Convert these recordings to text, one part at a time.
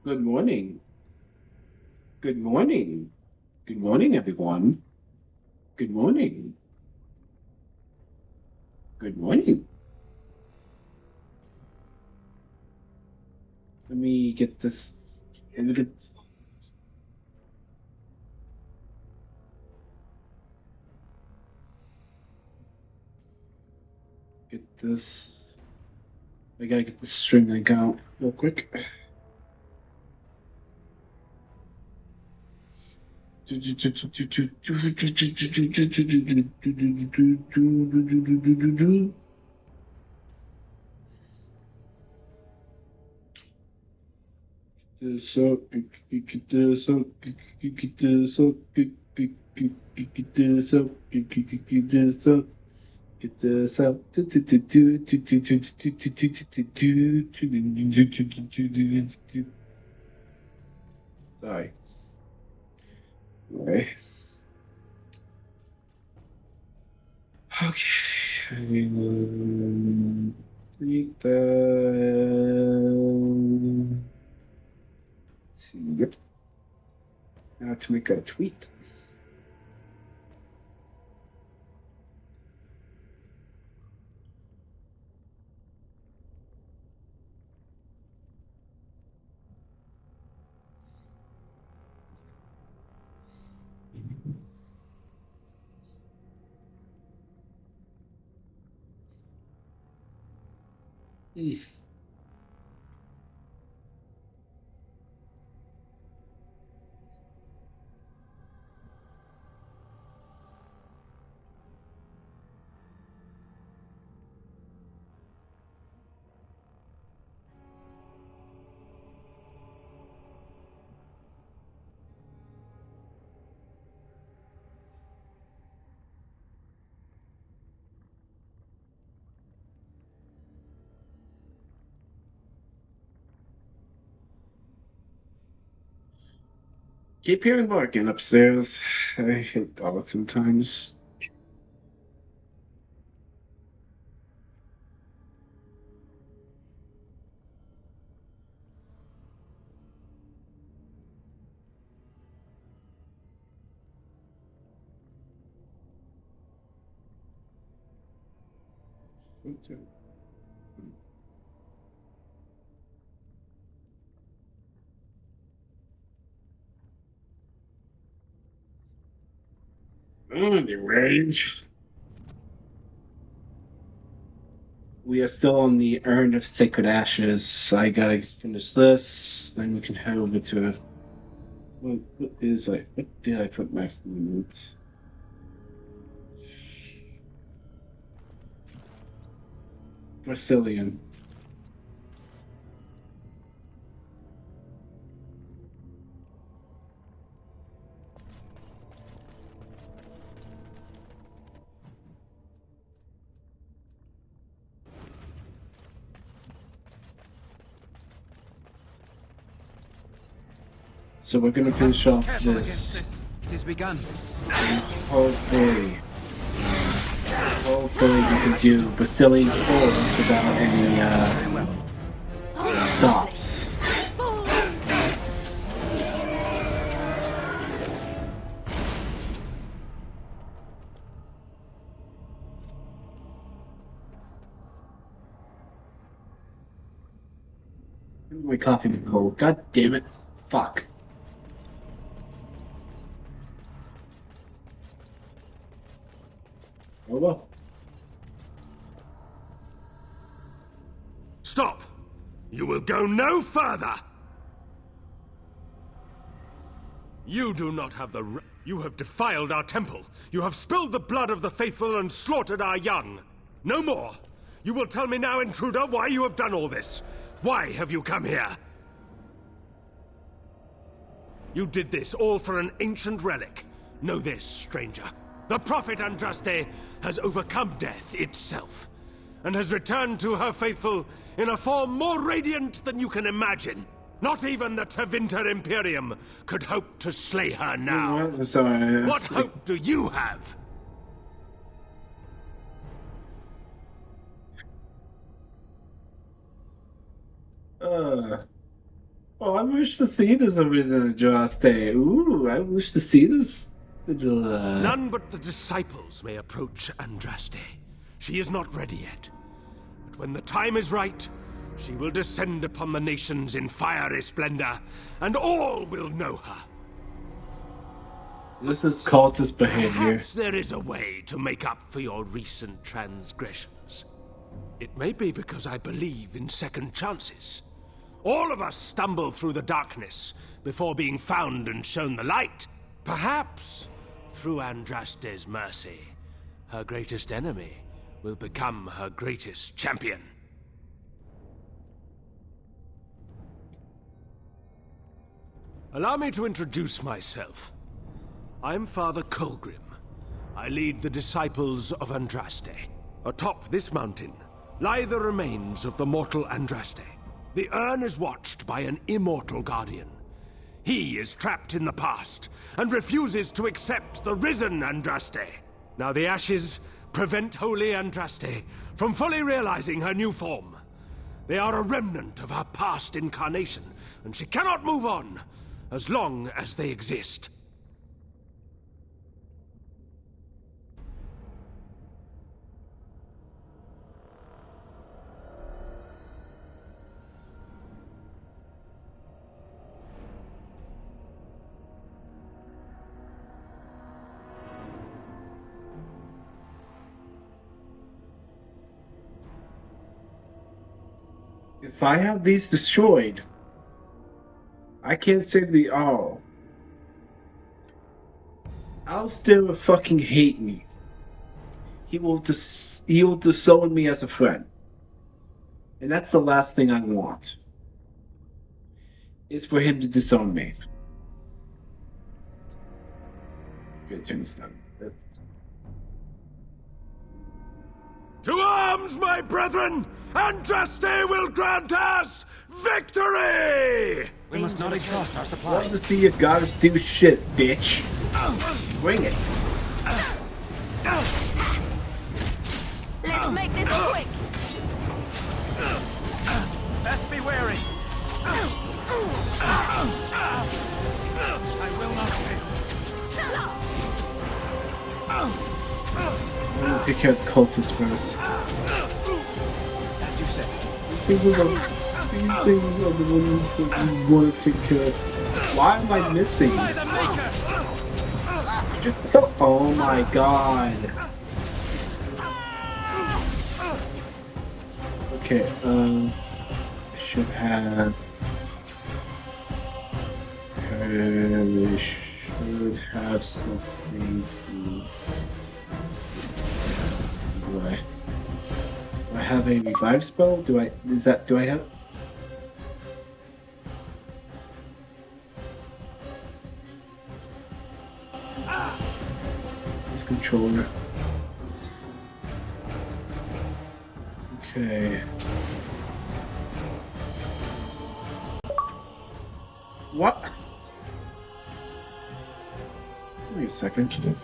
Good morning. Good morning. Good morning, everyone. Good morning. Good morning. Let me get this. Let me get this. I gotta get the string link out real quick. This up, get this up, get this up, get this up, get this up. Get this up. Sorry. Right. Okay. Delete that. Yep. Now to make a tweet. Keep hearing barking upstairs. I hate dogs sometimes. Anyway, we are still on the Urn of Sacred Ashes. I gotta finish this, then we can head over to what did I put next in the notes? Brazilian. So we're gonna finish off this. It is begun. And hopefully we can do Brazilian forwards without any stops. My coffee been cold. God damn it. Fuck. Oh well. Stop! You will go no further! You do not have the You have defiled our temple. You have spilled the blood of the faithful and slaughtered our young. No more! You will tell me now, intruder, why you have done all this. Why have you come here? You did this all for an ancient relic. Know this, stranger. The prophet Andraste has overcome death itself, and has returned to her faithful in a form more radiant than you can imagine. Not even the Tevinter Imperium could hope to slay her now. What hope do you have? Oh, I wish to see this arisen Andraste. Ooh, I wish to see this. None but the disciples may approach Andraste. She is not ready yet. But when the time is right, she will descend upon the nations in fiery splendor, and all will know her. This is cultist behavior. Perhaps there is a way to make up for your recent transgressions. It may be because I believe in second chances. All of us stumble through the darkness before being found and shown the light. Perhaps, through Andraste's mercy, her greatest enemy will become her greatest champion. Allow me to introduce myself. I'm Father Colgrim. I lead the disciples of Andraste. Atop this mountain lie the remains of the mortal Andraste. The urn is watched by an immortal guardian. He is trapped in the past and refuses to accept the risen Andraste. Now the ashes prevent Holy Andraste from fully realizing her new form. They are a remnant of her past incarnation, and she cannot move on as long as they exist. If I have these destroyed, I can't save the all. Alistair will fucking hate me. He will disown me as a friend. And that's the last thing I want. Is for him to disown me. Good, turn this down. To arms, my brethren! Andraste will grant us victory! We must not exhaust our supplies. Love to see your goddess do shit, bitch. Bring it. Let's make this quick. Best be wary. I will not fail. I'm gonna take care of the cultists first. As you said. These things are the ones that you want to take care of. Why am I missing? By the maker. Just go. Oh my god. Okay, I should have. I should have something to. Do I have a revive spell? Do I have? This controller. Okay. What? Wait a second.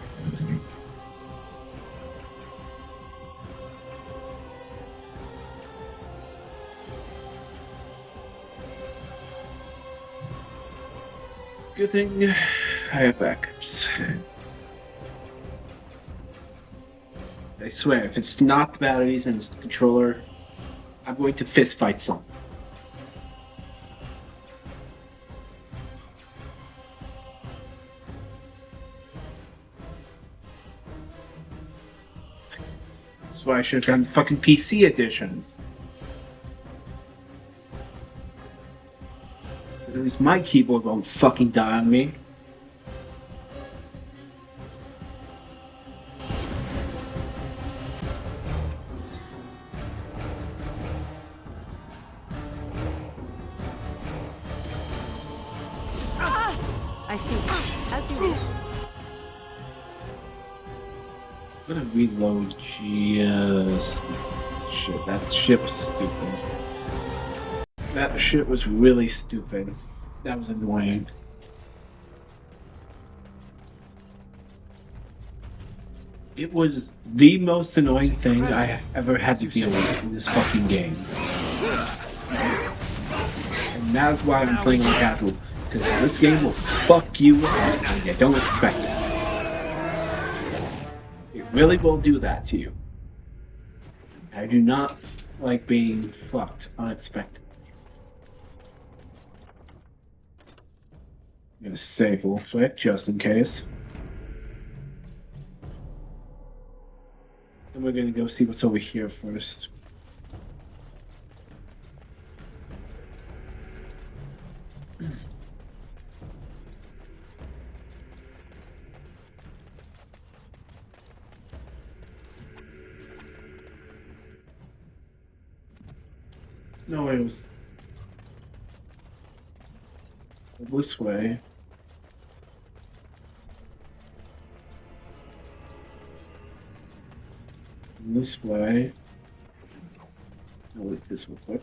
Good thing I have backups. I swear, if it's not the batteries and it's the controller, I'm going to fist fight some. That's why I should have done the fucking PC edition. At least my keyboard won't fucking die on me. I see. As you wish. I'm gonna reload just... Shit, that ship's stupid. That shit was really stupid. That was annoying. It was the most annoying thing I have ever had to deal with in this fucking game. And that's why I'm playing on casual. Because this game will fuck you up when you don't expect it. It really will do that to you. I do not like being fucked unexpectedly. I'm gonna save real quick just in case. And we're gonna go see what's over here first. No, it was this way. This way. I'll look this real quick.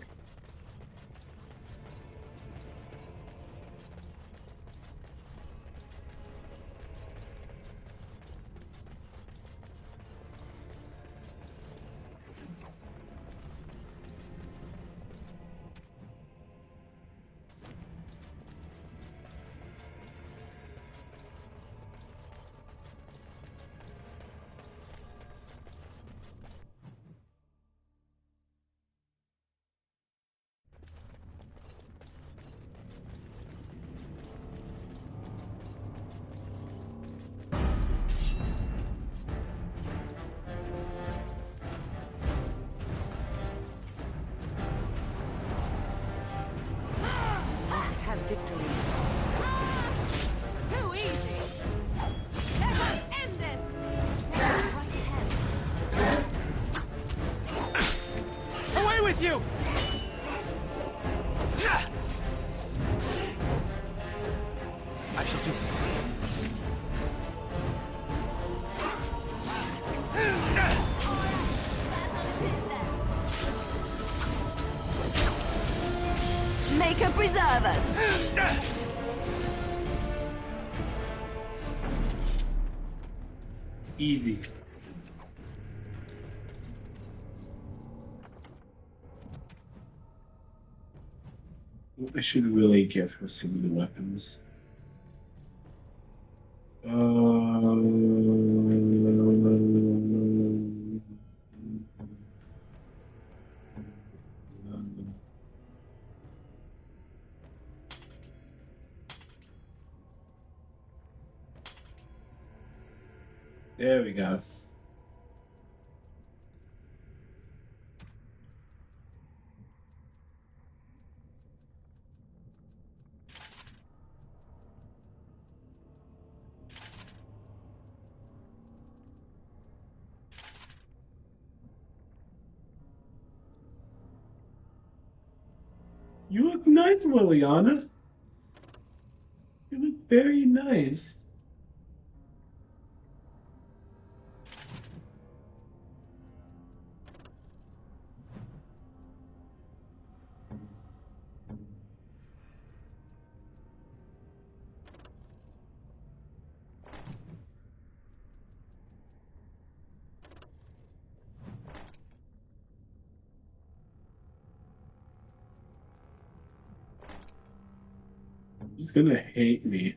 Must have victory. Too easy. Let us end this. Right ahead. Away with you! I shall do it. Make her preserve us. Easy. I should really give her some new weapons. There we go. You look nice, Liliana. You look very nice. She's gonna hate me.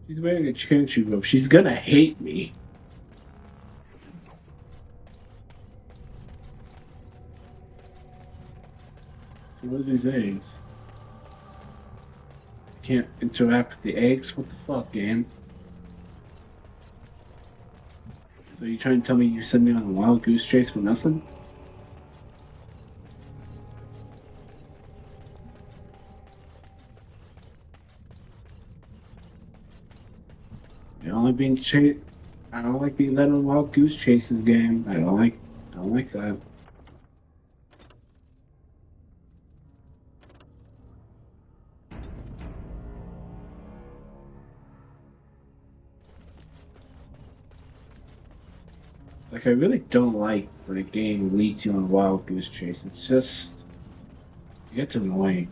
She's wearing a Chantry robe. She's gonna hate me. So what are these eggs? I can't interact with the eggs? What the fuck, game? So you trying to tell me you sent me on a wild goose chase for nothing? I don't like being chased. I don't like being led on wild goose chases, game. I don't like that. Like, I really don't like when a game leads you on a wild goose chase. It's just, it gets annoying.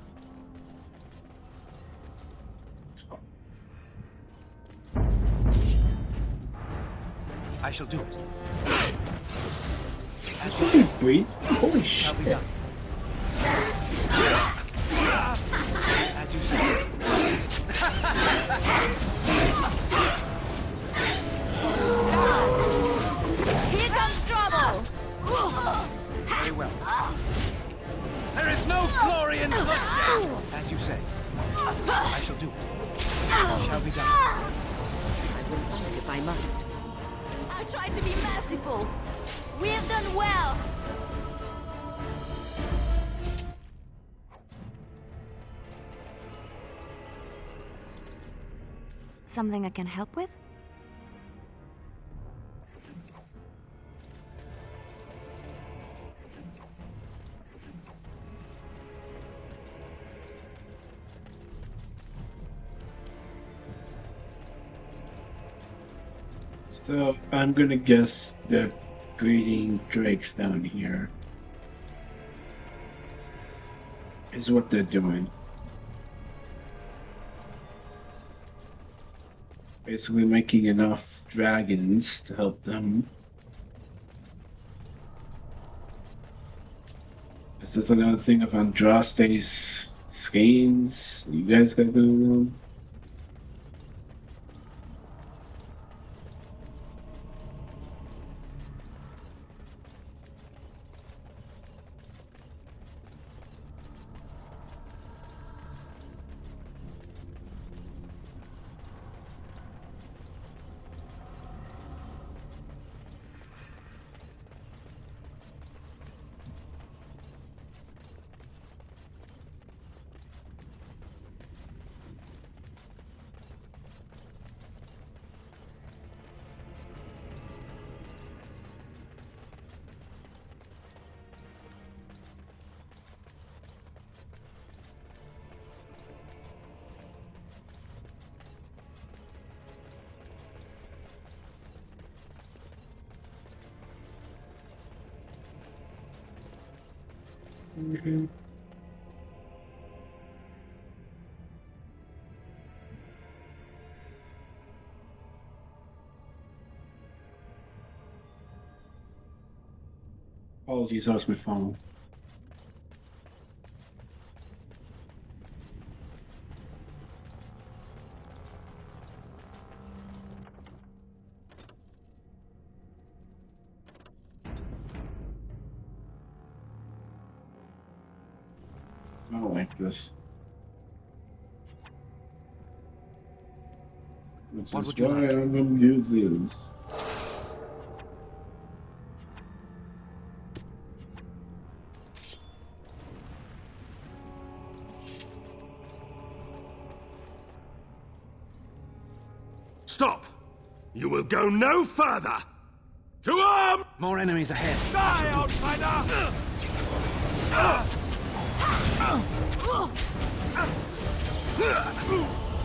I shall do it. Can you breathe? Holy Shall be shit. done. Here comes trouble! Very well. There is no glory in bloodshed! As you say. I shall do it. It shall be done. I will fight if I must. I'll try to be merciful. We have done well. Something I can help with? So I'm gonna guess they're breeding drakes down here. Is what they're doing. Basically making enough dragons to help them. This is another thing of Andraste's schemes you guys got going on. Apologies, that was my phone. I don't like this. Which What is would you why like? I'm gonna use these. Stop! You will go no further! To arm! More enemies ahead. Die, outsider!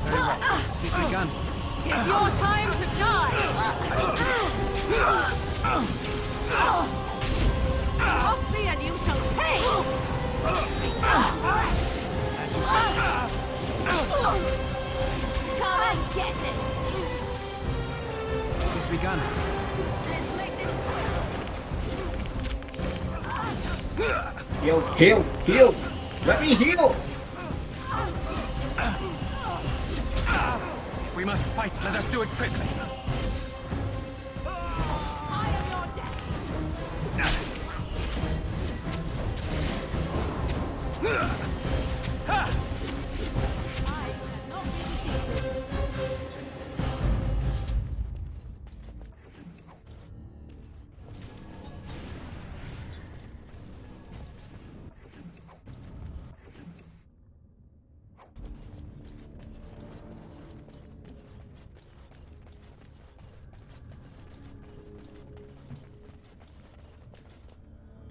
Very well. Keep the gun. It's your time to die! Cross me and you shall pay! As you say. Come and get it! It's begun. Let's make this Heal, heal, heal! Let me heal! If we must fight, let us do it quickly. I am your death! I cannot be defeated.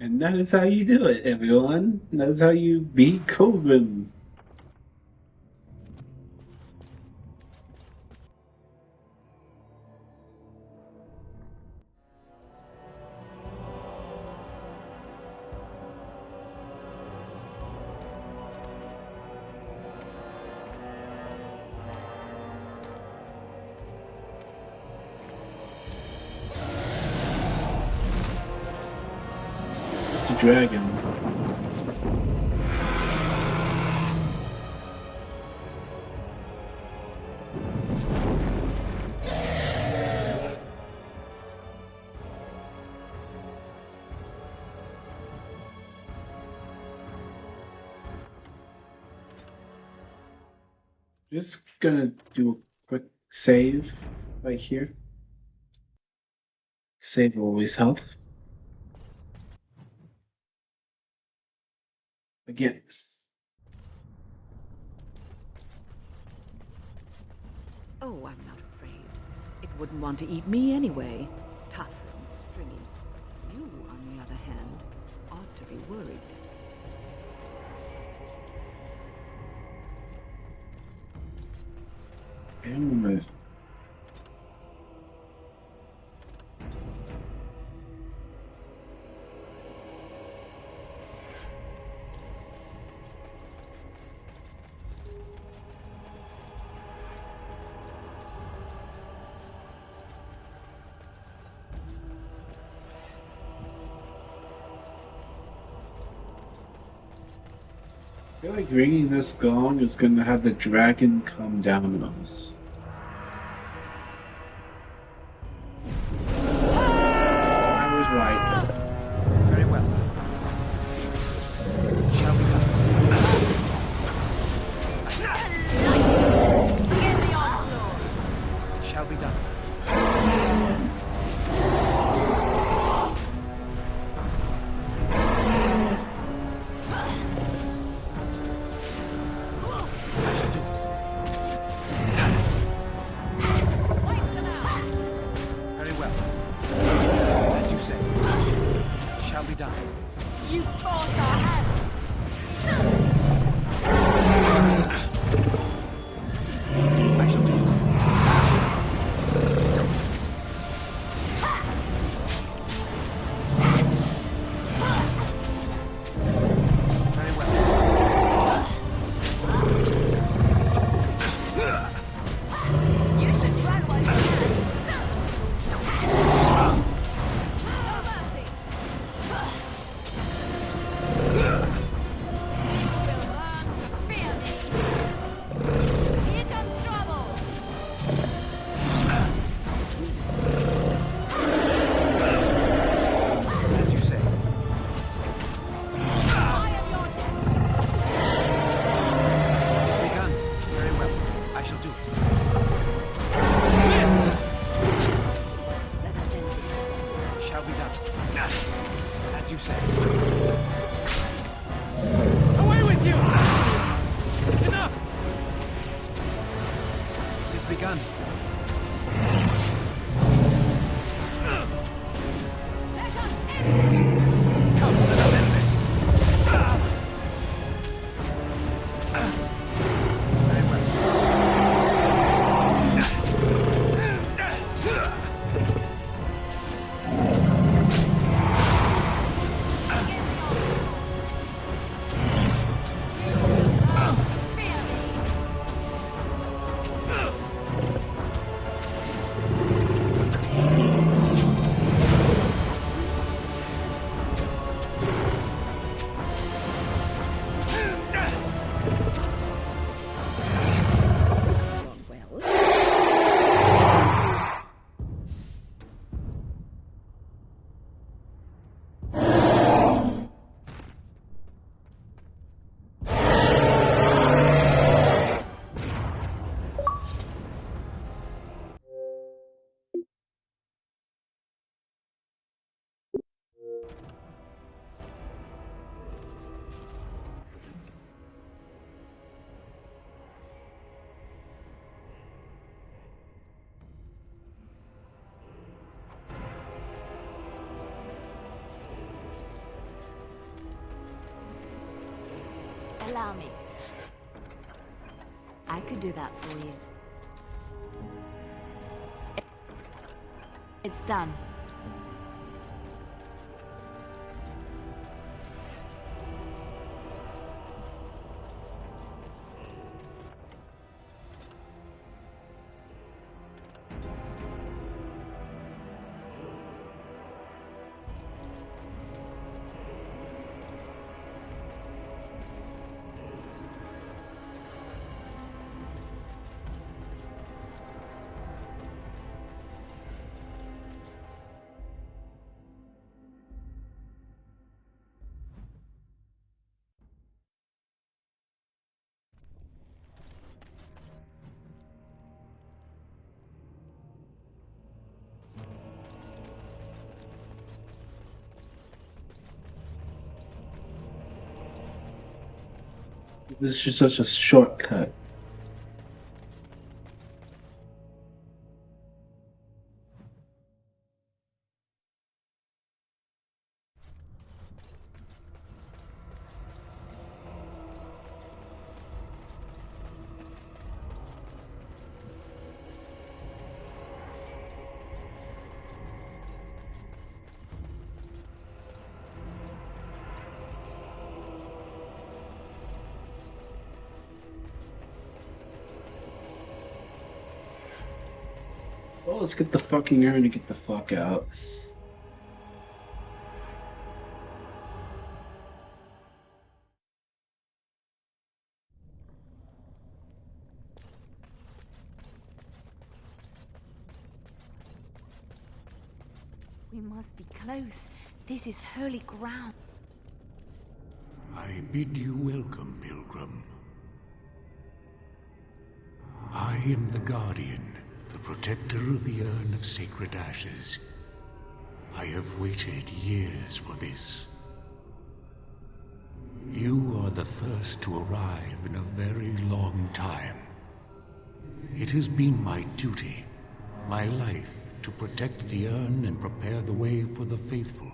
And that is how you do it, everyone. That is how you beat Coven. It's a dragon. Just gonna do a quick save right here. Save will always help. Again. Oh, I'm not afraid. It wouldn't want to eat me anyway. Tough and stringy. You, on the other hand, ought to be worried. And I feel like ringing this gong is gonna have the dragon come down on us. I was right. Very well. Shall we go? Begin the onslaught. It shall be done. I shall do it. Wait for that. Very well. As you say. It shall be done. You forced our hand. I shall do it. Very well. You should run while you can. No mercy. Will learn to fear me. Here comes trouble. As you say. I am your death. It's begun. Very well. I shall do it. Let us end this. It shall be done. As you say. Away with you! Enough! It is begun. Let us end this. Come, let us end this. Very well. Begin the onslaught. Fear me. Well, Allow me. I could do that for you. It's done. This is just such a shortcut. Well, let's get the fucking urn and get the fuck out. We must be close. This is holy ground. I bid you welcome, pilgrim. I am the Guardian, the protector of the Urn of Sacred Ashes. I have waited years for this. You are the first to arrive in a very long time. It has been my duty, my life, to protect the urn and prepare the way for the faithful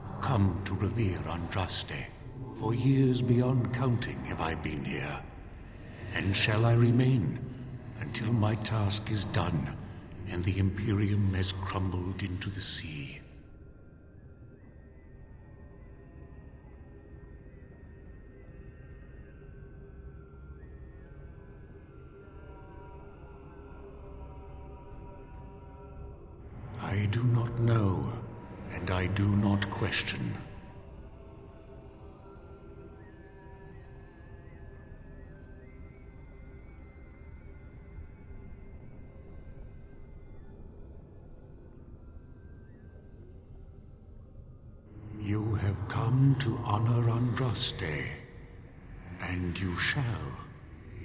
who come to revere Andraste. For years beyond counting have I been here, and shall I remain until my task is done and the Imperium has crumbled into the sea. I do not know, and I do not question. You have come to honor Andraste, and you shall,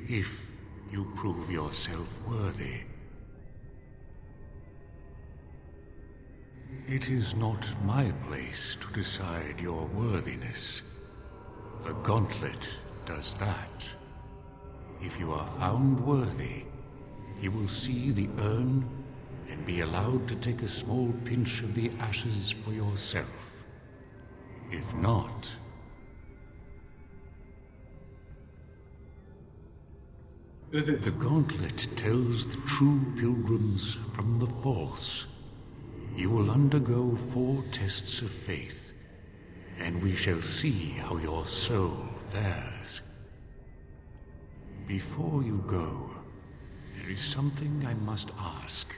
if you prove yourself worthy. It is not my place to decide your worthiness. The gauntlet does that. If you are found worthy, you will see the urn and be allowed to take a small pinch of the ashes for yourself. If not... The gauntlet tells the true pilgrims from the false. You will undergo 4 tests of faith, and we shall see how your soul fares. Before you go, there is something I must ask.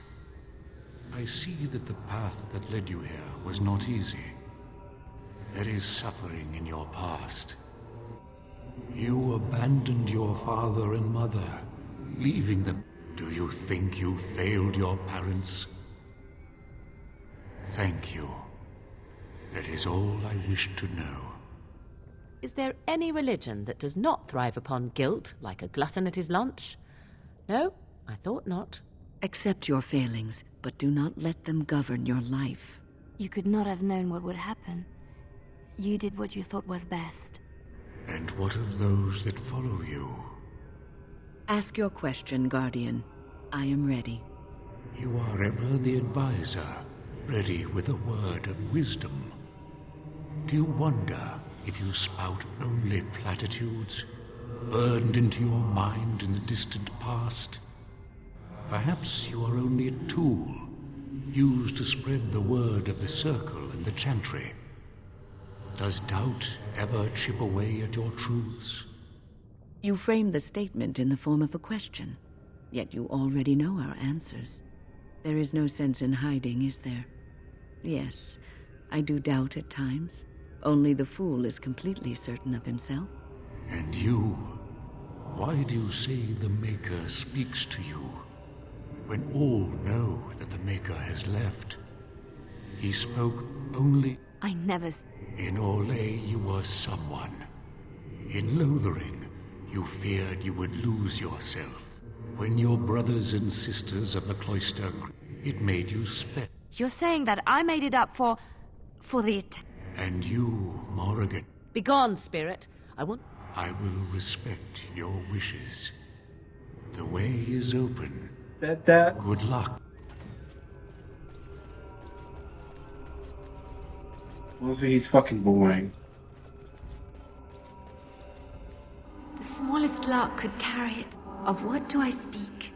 I see that the path that led you here was not easy. There is suffering in your past. You abandoned your father and mother, leaving them. Do you think you failed your parents? Thank you. That is all I wish to know. Is there any religion that does not thrive upon guilt, like a glutton at his lunch? No, I thought not. Accept your failings, but do not let them govern your life. You could not have known what would happen. You did what you thought was best. And what of those that follow you? Ask your question, Guardian. I am ready. You are ever the advisor, ready with a word of wisdom. Do you wonder if you spout only platitudes, burned into your mind in the distant past? Perhaps you are only a tool, used to spread the word of the circle and the chantry. Does doubt ever chip away at your truths? You frame the statement in the form of a question, yet you already know our answers. There is no sense in hiding, is there? Yes, I do doubt at times. Only the fool is completely certain of himself. And you? Why do you say the Maker speaks to you, when all know that the Maker has left? He spoke only... I never... In Orlais, you were someone. In Lothering, you feared you would lose yourself. When your brothers and sisters of the cloister... It made you spit. You're saying that I made it up for the And you, Morrigan. Begone, spirit. I will respect your wishes. The way is open. That. Good luck. Also, he's fucking boring. The smallest lark could carry it. Of what do I speak?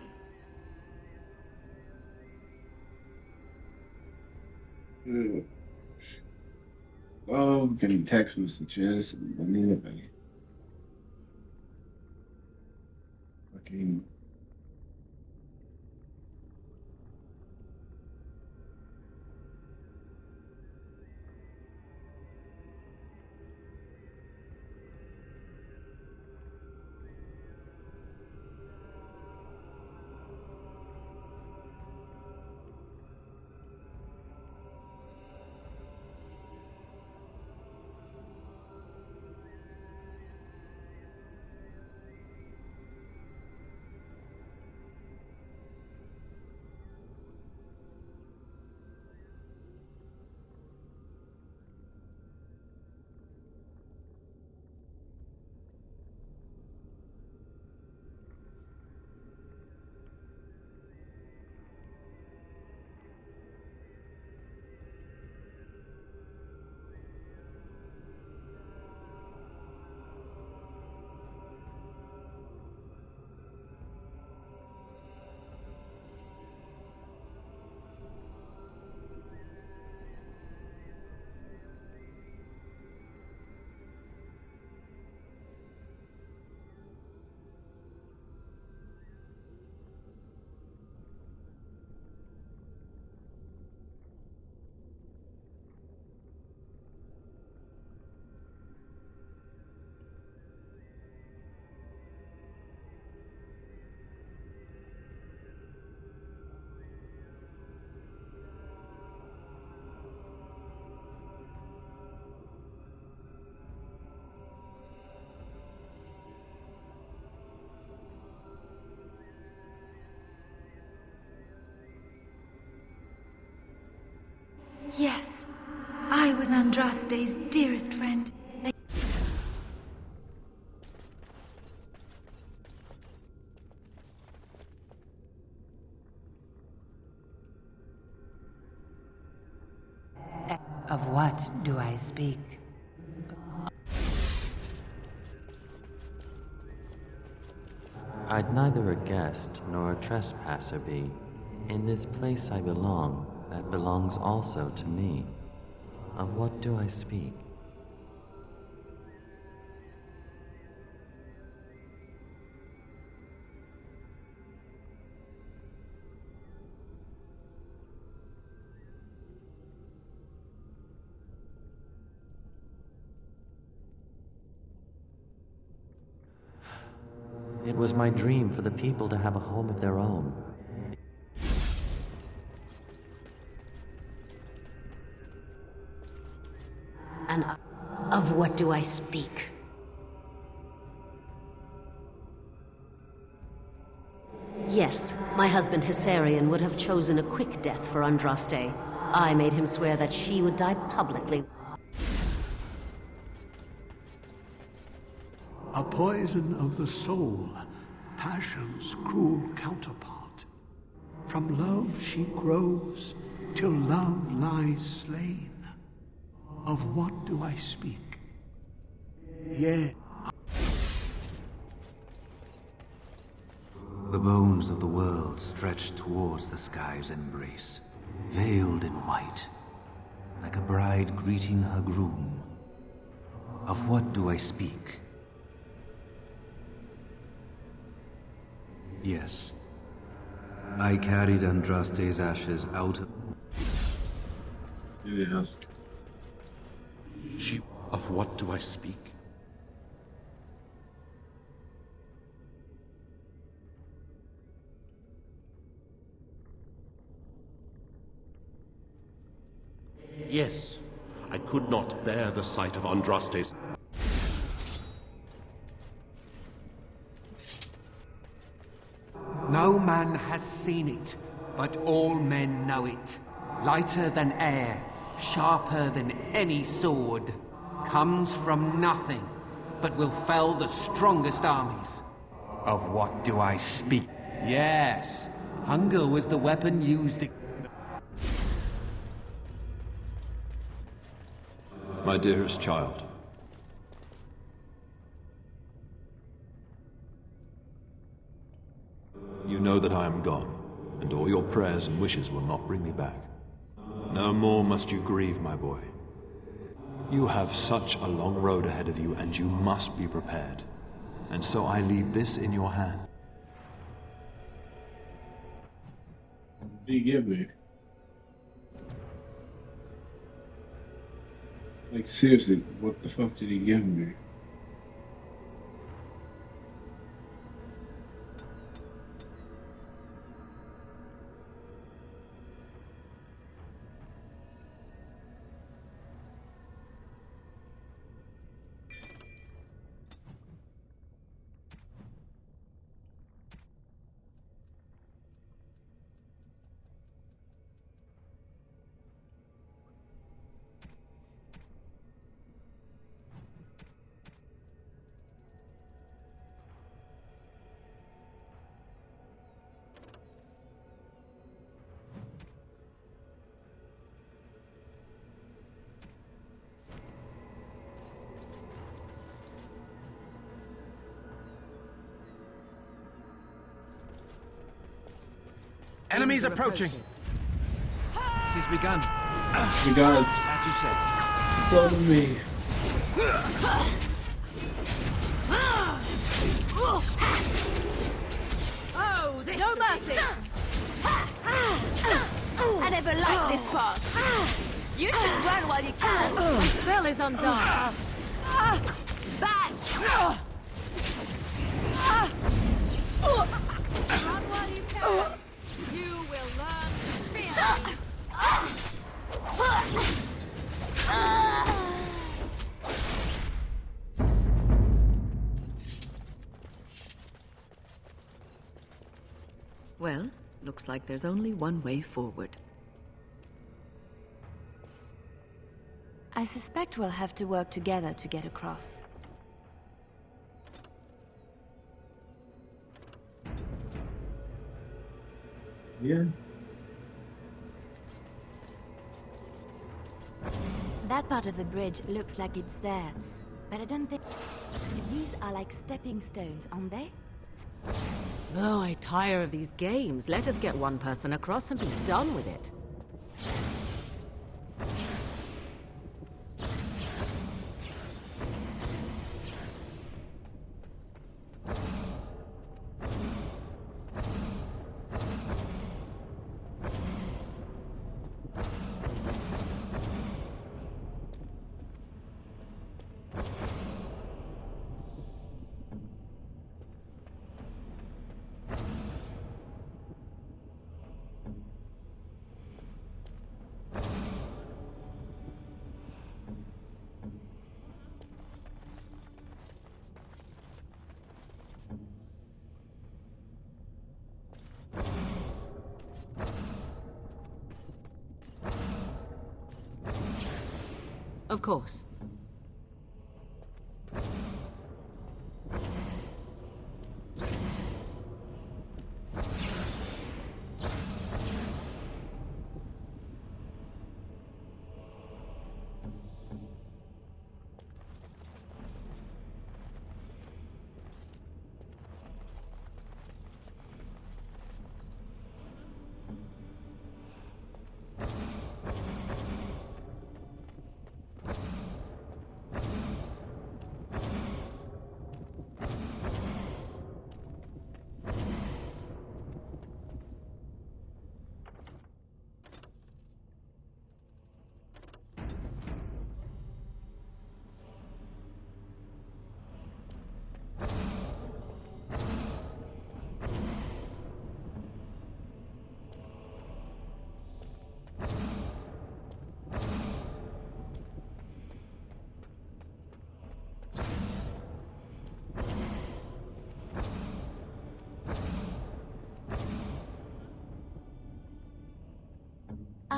Oh, I'm getting text messages. Fucking. Yes, I was Andraste's dearest friend. Of what do I speak? I'd neither a guest nor a trespasser be. In this place I belong, that belongs also to me. Of what do I speak? It was my dream for the people to have a home of their own. And of what do I speak? Yes, my husband Hysarion would have chosen a quick death for Andraste. I made him swear that she would die publicly. A poison of the soul, passion's cruel counterpart. From love she grows, till love lies slain. Of what do I speak? Yea. The bones of the world stretch towards the sky's embrace, veiled in white, like a bride greeting her groom. Of what do I speak? Yes. I carried Andraste's ashes out of... Yes. Of what do I speak? Yes, I could not bear the sight of Andraste's... No man has seen it, but all men know it. Lighter than air, sharper than any sword. Comes from nothing, but will fell the strongest armies. Of what do I speak? Yes, hunger was the weapon used. My dearest child. You know that I am gone, and all your prayers and wishes will not bring me back. No more must you grieve, my boy. You have such a long road ahead of you, and you must be prepared. And so I leave this in your hand. What do you give me? Like, seriously, what the fuck did he give me? Enemies approaching. It is begun. You guys, As you said. follow me. Oh, no mercy! I never liked this part. You should run while you can. The spell is undone. Back! Run while you can. You will learn fear. Well, looks like there's only one way forward. I suspect we'll have to work together to get across. Yeah. That part of the bridge looks like it's there, but I don't think... These are like stepping stones, aren't they? Oh, I tire of these games. Let us get one person across and be done with it. Of course.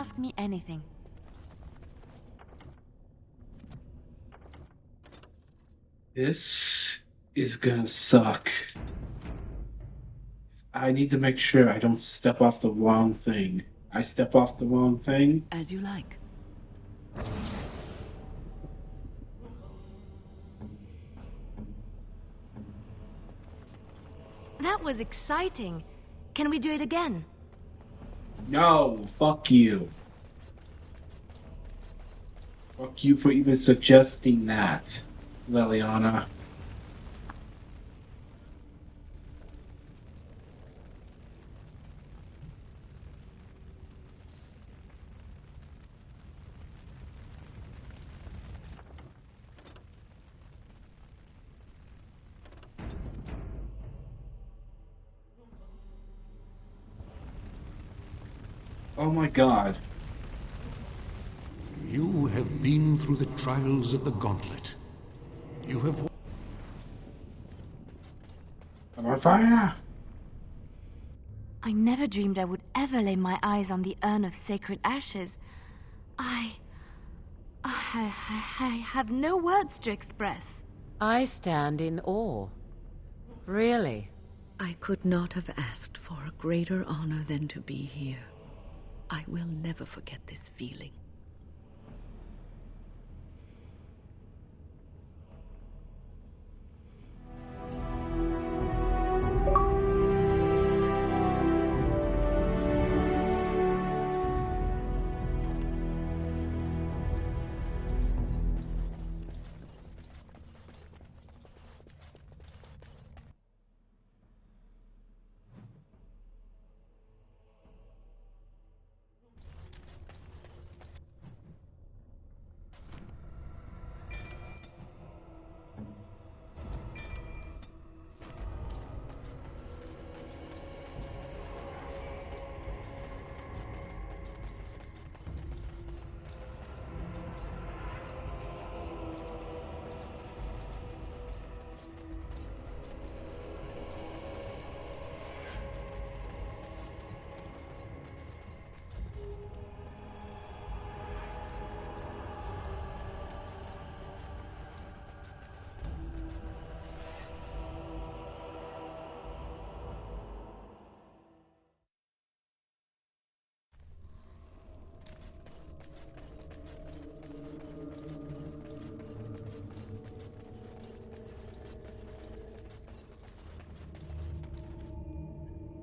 ask me anything. This is gonna suck. I need to make sure I don't step off the wrong thing. I step off the wrong thing. As you like. That was exciting. Can we do it again? No, fuck you. Fuck you for even suggesting that, Liliana. Oh my god. You have been through the trials of the gauntlet. You have... I'm on fire! I never dreamed I would ever lay my eyes on the urn of sacred ashes. I have no words to express. I stand in awe. Really? I could not have asked for a greater honor than to be here. I will never forget this feeling.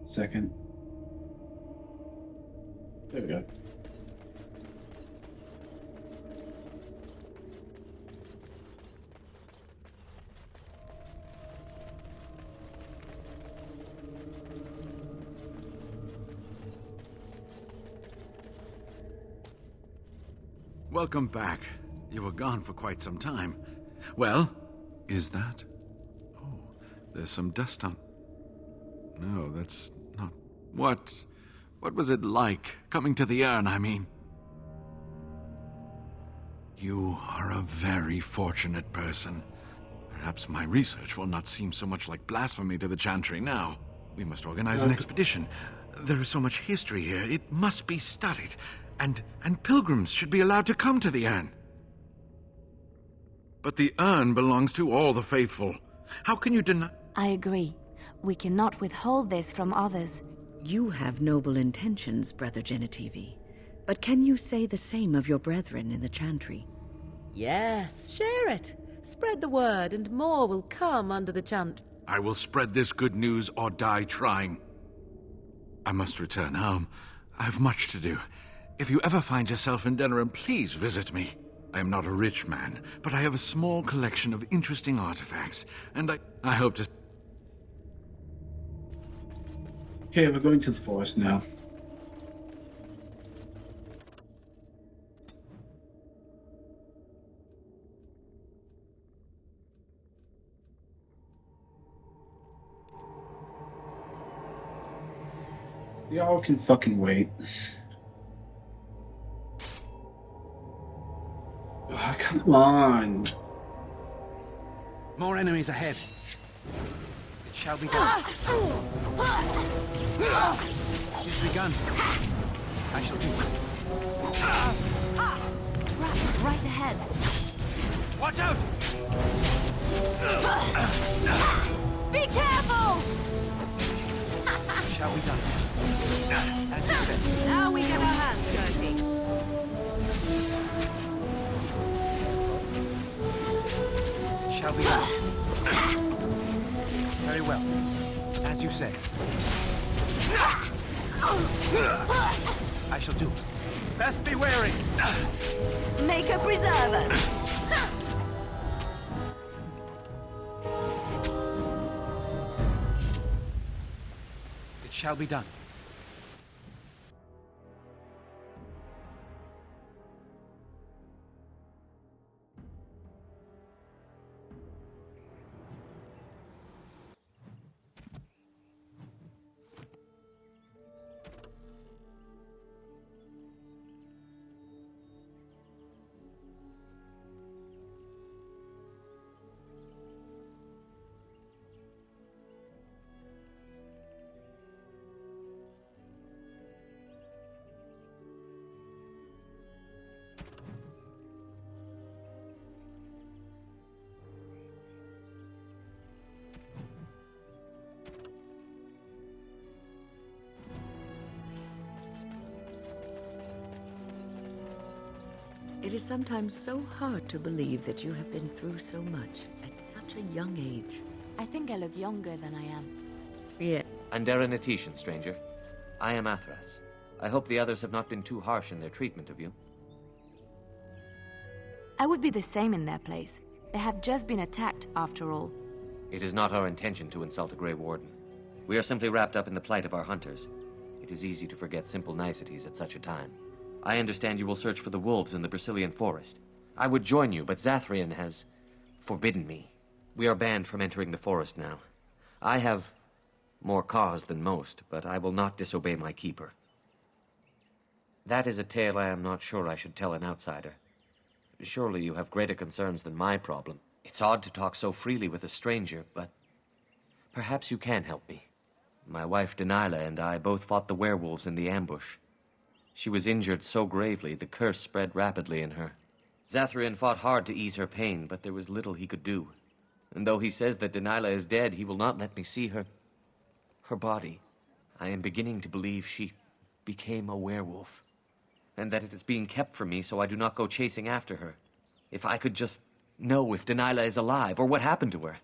Second. There we go. Welcome back. You were gone for quite some time. Well, is that? Oh, there's some dust on... No, that's not... What was it like? Coming to the urn, I mean. You are a very fortunate person. Perhaps my research will not seem so much like blasphemy to the Chantry now. We must organize an expedition. There is so much history here, it must be studied. And pilgrims should be allowed to come to the urn. But the urn belongs to all the faithful. How can you deny... I agree. We cannot withhold this from others. You have noble intentions, Brother Genitivi. But can you say the same of your brethren in the Chantry? Yes, share it. Spread the word, and more will come under the chant. I will spread this good news or die trying. I must return home. I have much to do. If you ever find yourself in Denerim, please visit me. I am not a rich man, but I have a small collection of interesting artifacts, and I hope to... Okay, we're going to the forest now. Y'all can fucking wait. Oh, come on. More enemies ahead. It shall be done. It is begun. I shall do it. right ahead. Watch out! Be careful! Shall we done? As you said. Now we get our hands dirty. Shall we done? Very well. As you say. I shall do it. Best be wary. Make a preserver. It shall be done. It is sometimes so hard to believe that you have been through so much at such a young age. I think I look younger than I am. Yeah. I'm Darren Atishan, stranger. I am Athras. I hope the others have not been too harsh in their treatment of you. I would be the same in their place. They have just been attacked, after all. It is not our intention to insult a Grey Warden. We are simply wrapped up in the plight of our hunters. It is easy to forget simple niceties at such a time. I understand you will search for the wolves in the Brazilian forest. I would join you, but Zathrian has forbidden me. We are banned from entering the forest now. I have more cause than most, but I will not disobey my keeper. That is a tale I am not sure I should tell an outsider. Surely you have greater concerns than my problem. It's odd to talk so freely with a stranger, but perhaps you can help me. My wife Denilah and I both fought the werewolves in the ambush. She was injured so gravely, the curse spread rapidly in her. Zathrian fought hard to ease her pain, but there was little he could do. And though he says that Denilah is dead, he will not let me see her body. I am beginning to believe she became a werewolf, and that it is being kept from me so I do not go chasing after her. If I could just know if Denilah is alive, or what happened to her,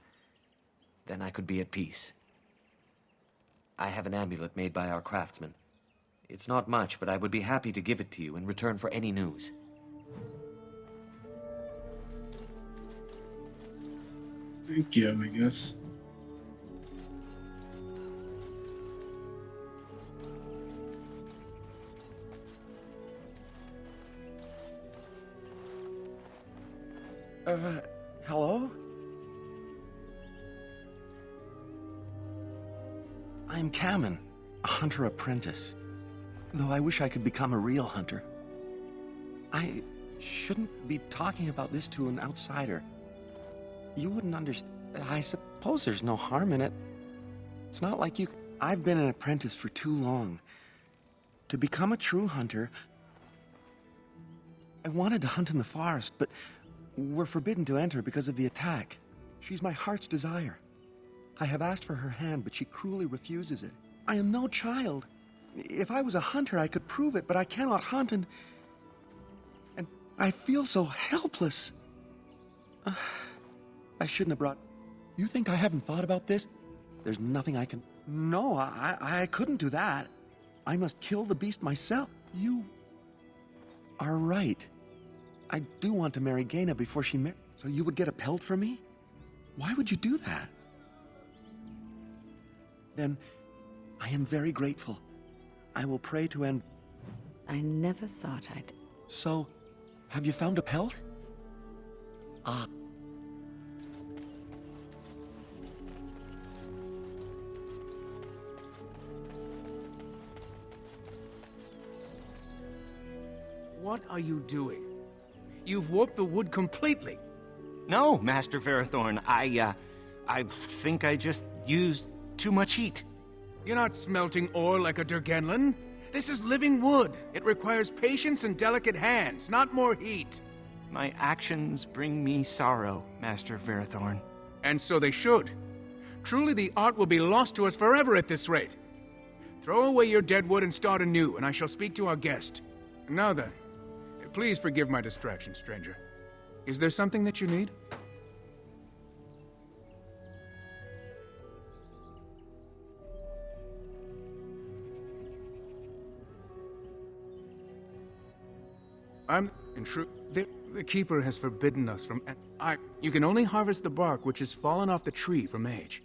then I could be at peace. I have an amulet made by our craftsman. It's not much, but I would be happy to give it to you in return for any news. Thank you, I guess. Hello? I'm Kamen, a hunter apprentice. Though I wish I could become a real hunter. I shouldn't be talking about this to an outsider. You wouldn't understand. I suppose there's no harm in it. It's not like you... I've been an apprentice for too long. To become a true hunter... I wanted to hunt in the forest, but we're forbidden to enter because of the attack. She's my heart's desire. I have asked for her hand, but she cruelly refuses it. I am no child. If I was a hunter, I could prove it, but I cannot hunt, and I feel so helpless. I shouldn't have brought... You think I haven't thought about this? There's nothing I can... No, I couldn't do that. I must kill the beast myself. You are right. I do want to marry Gaina before she marries. So you would get a pelt for me? Why would you do that? Then, I am very grateful. I will pray to end... I never thought I'd... So, have you found a pelt? Ah. What are you doing? You've warped the wood completely. No, Master Ferrothorn. I think I just used too much heat. You're not smelting ore like a Durgenlan. This is living wood. It requires patience and delicate hands, not more heat. My actions bring me sorrow, Master Verithorn. And so they should. Truly the art will be lost to us forever at this rate. Throw away your dead wood and start anew, and I shall speak to our guest. Now then, please forgive my distraction, stranger. Is there something that you need? The Keeper has forbidden us from... You can only harvest the bark which has fallen off the tree from age.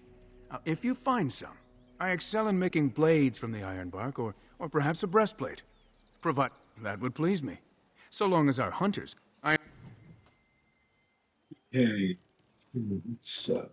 Now, if you find some, I excel in making blades from the iron bark, or perhaps a breastplate. Provided that would please me. So long as our hunters... Hey, what's up?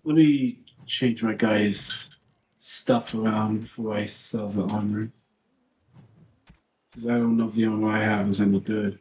Let me change my guy's stuff around before I sell the armor. Because I don't know if the armor I have is any good.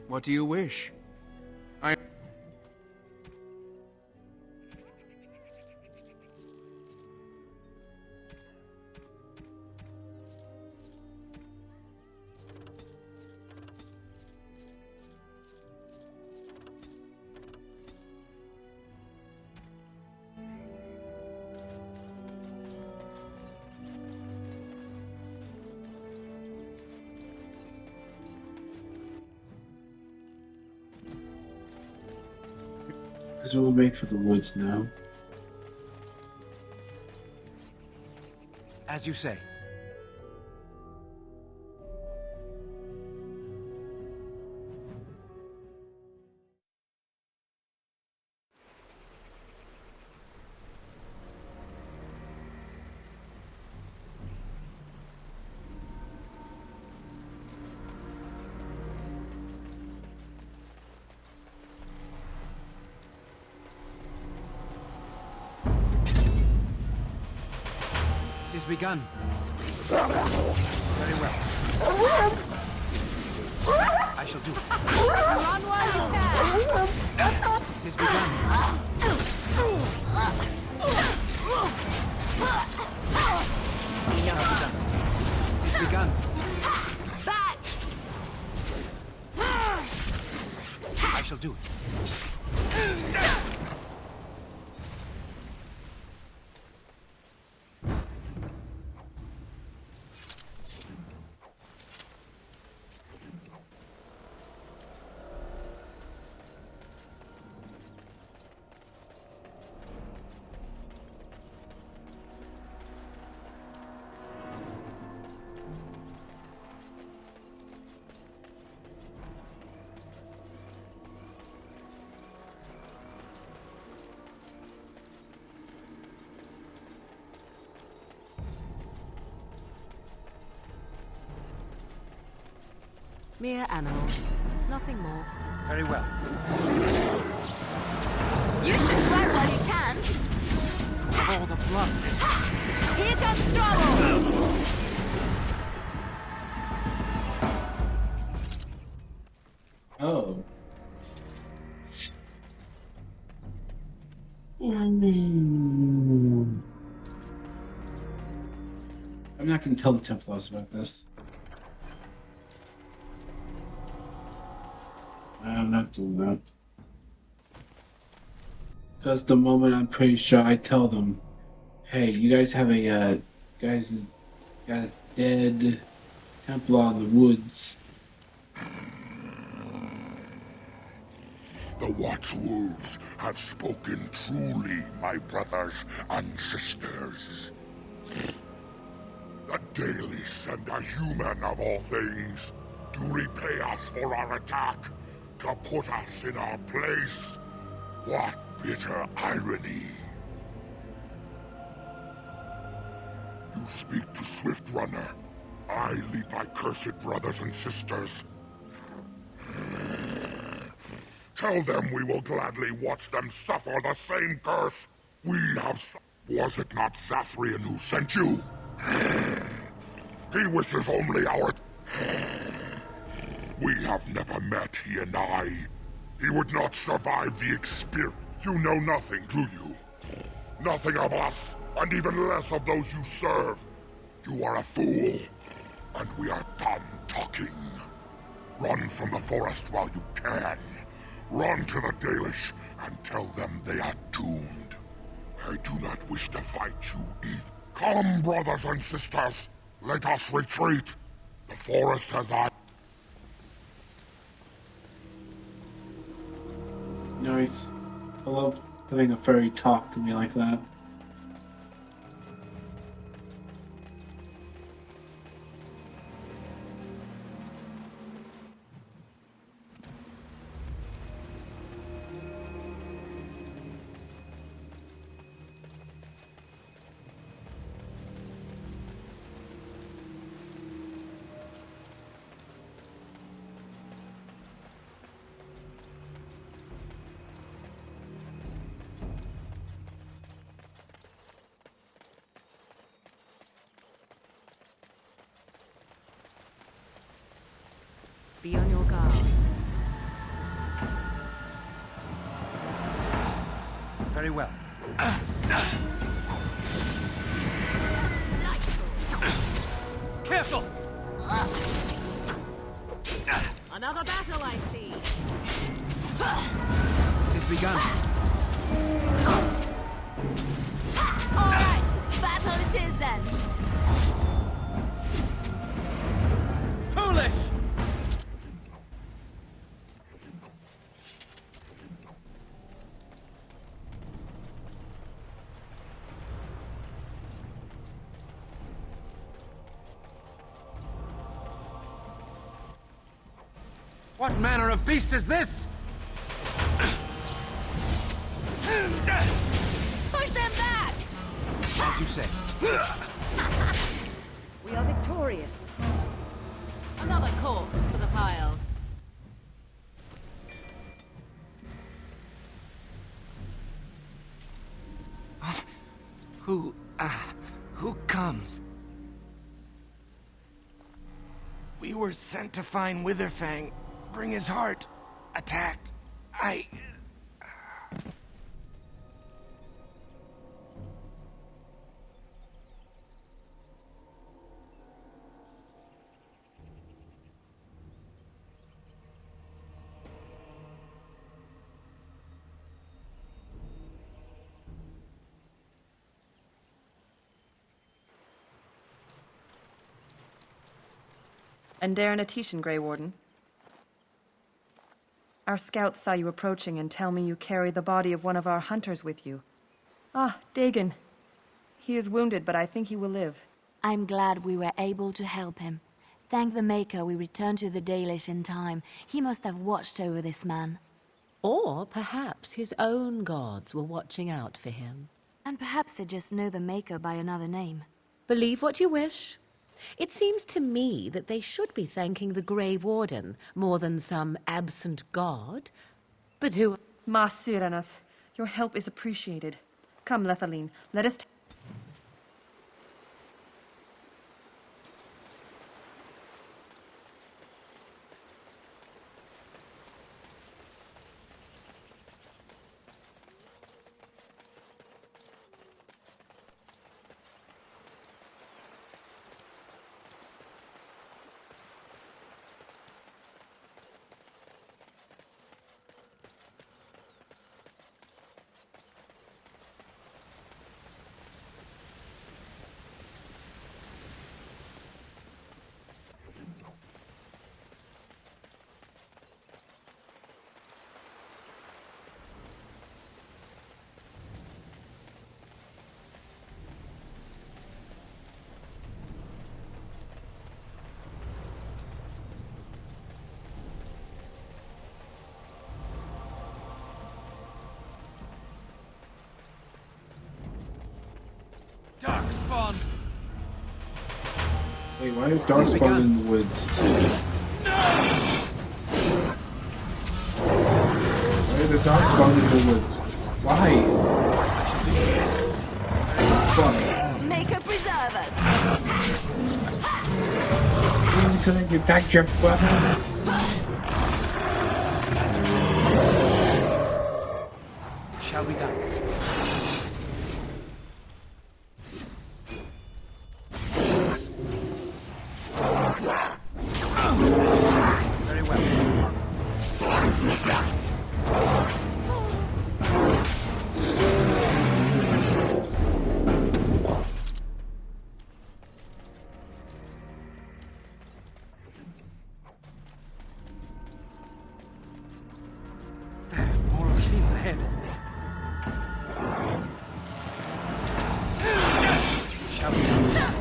What do you wish? Because we'll make for the woods now. As you say. It is begun. Very well. I shall do it. Run while you can! It is begun. It is begun. Back! I shall do it. Mere animals. Nothing more. Very well. You should run while you can! All the blood. Here comes trouble! Oh. I'm not going to tell the Templars about this. I'm not doing that. Because the moment I'm pretty sure I tell them, hey, you guys have a, guys has got a dead Templar in the woods. The Watchwolves have spoken truly, my brothers and sisters. The Dalish and the human of all things, to repay us for our attack, to put us in our place. What bitter irony. You speak to Swift Runner. I lead my cursed brothers and sisters. Tell them we will gladly watch them suffer the same curse. We have... Was it not Zathrian who sent you? He wishes only our... We have never met, he and I. He would not survive the experience. You know nothing, do you? Nothing of us, and even less of those you serve. You are a fool, and we are done talking. Run from the forest while you can. Run to the Dalish and tell them they are doomed. I do not wish to fight you either. Come, brothers and sisters. Let us retreat. The forest has eyes. Nice. I love having a fairy talk to me like that. Be on your guard. Very well. Careful! Another battle, I see. It's begun. All right, battle it is then. Foolish! What manner of beast is this? Push them back! As you say. We are victorious. Another corpse for the pile. What? Who comes? We were sent to find Witherfang, bring his heart, attacked. And Darren Atishan, Grey Warden. Our scouts saw you approaching and tell me you carry the body of one of our hunters with you. Ah, Dagon. He is wounded, but I think he will live. I'm glad we were able to help him. Thank the Maker we returned to the Dalish in time. He must have watched over this man. Or perhaps his own gods were watching out for him. And perhaps they just know the Maker by another name. Believe what you wish. It seems to me that they should be thanking the Grey Warden more than some absent god. But who... Mas Syranas, your help is appreciated. Come, Lethaline, let us... on. Wait, why are dogs spawning in the woods? Why are the dogs spawning in the woods? Why? Fuck. Maker preserve us. Can I attack your brother? It shall be done. Very well. There, more of the fiends ahead. Shall we done?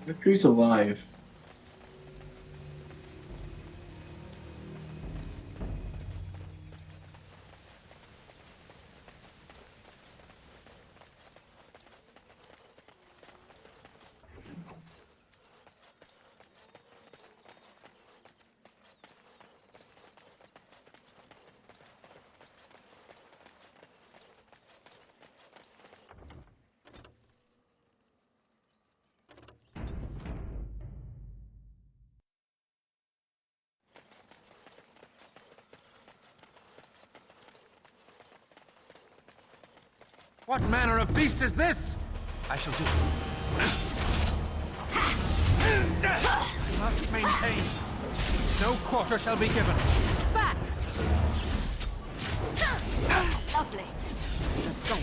Victory's alive. What manner of beast is this? I shall do it. I must maintain. No quarter shall be given. Back! Lovely. Let's go.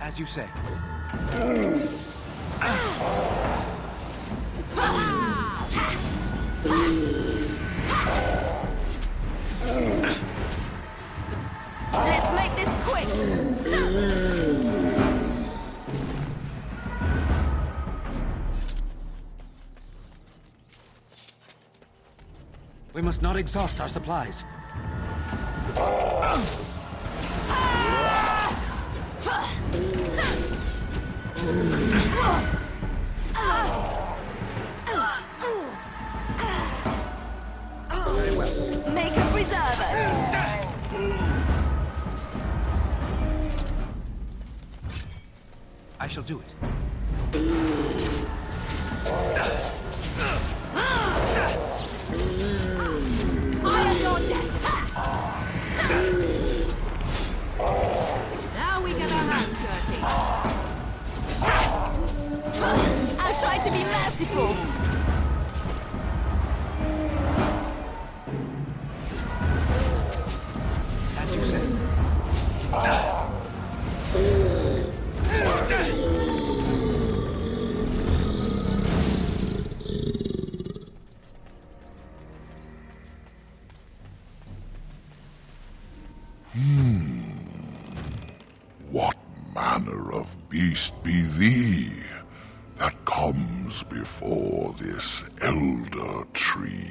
As you say. Let's make this quick. We must not exhaust our supplies. Very well. Make a preserver. I shall do it. I am your death. Now we get our hands dirty. I'll try to be merciful. As you say. What manner of beast be thee that comes before this elder tree?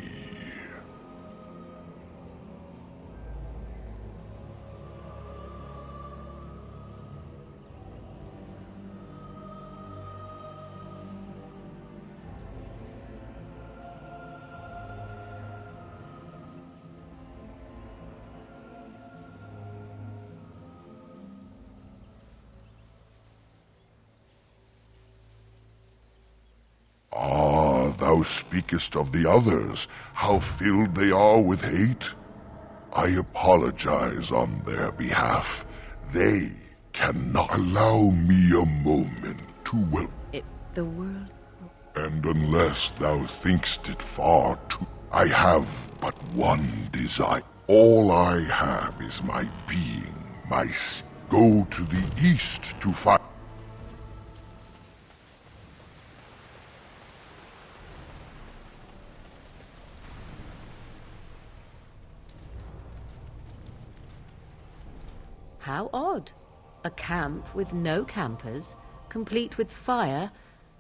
Thou speakest of the others, how filled they are with hate. I apologize on their behalf. They cannot allow me a moment to The world... And unless thou thinkst it far too, I have but one desire. All I have is my being, go to the east to find... How odd. A camp with no campers, complete with fire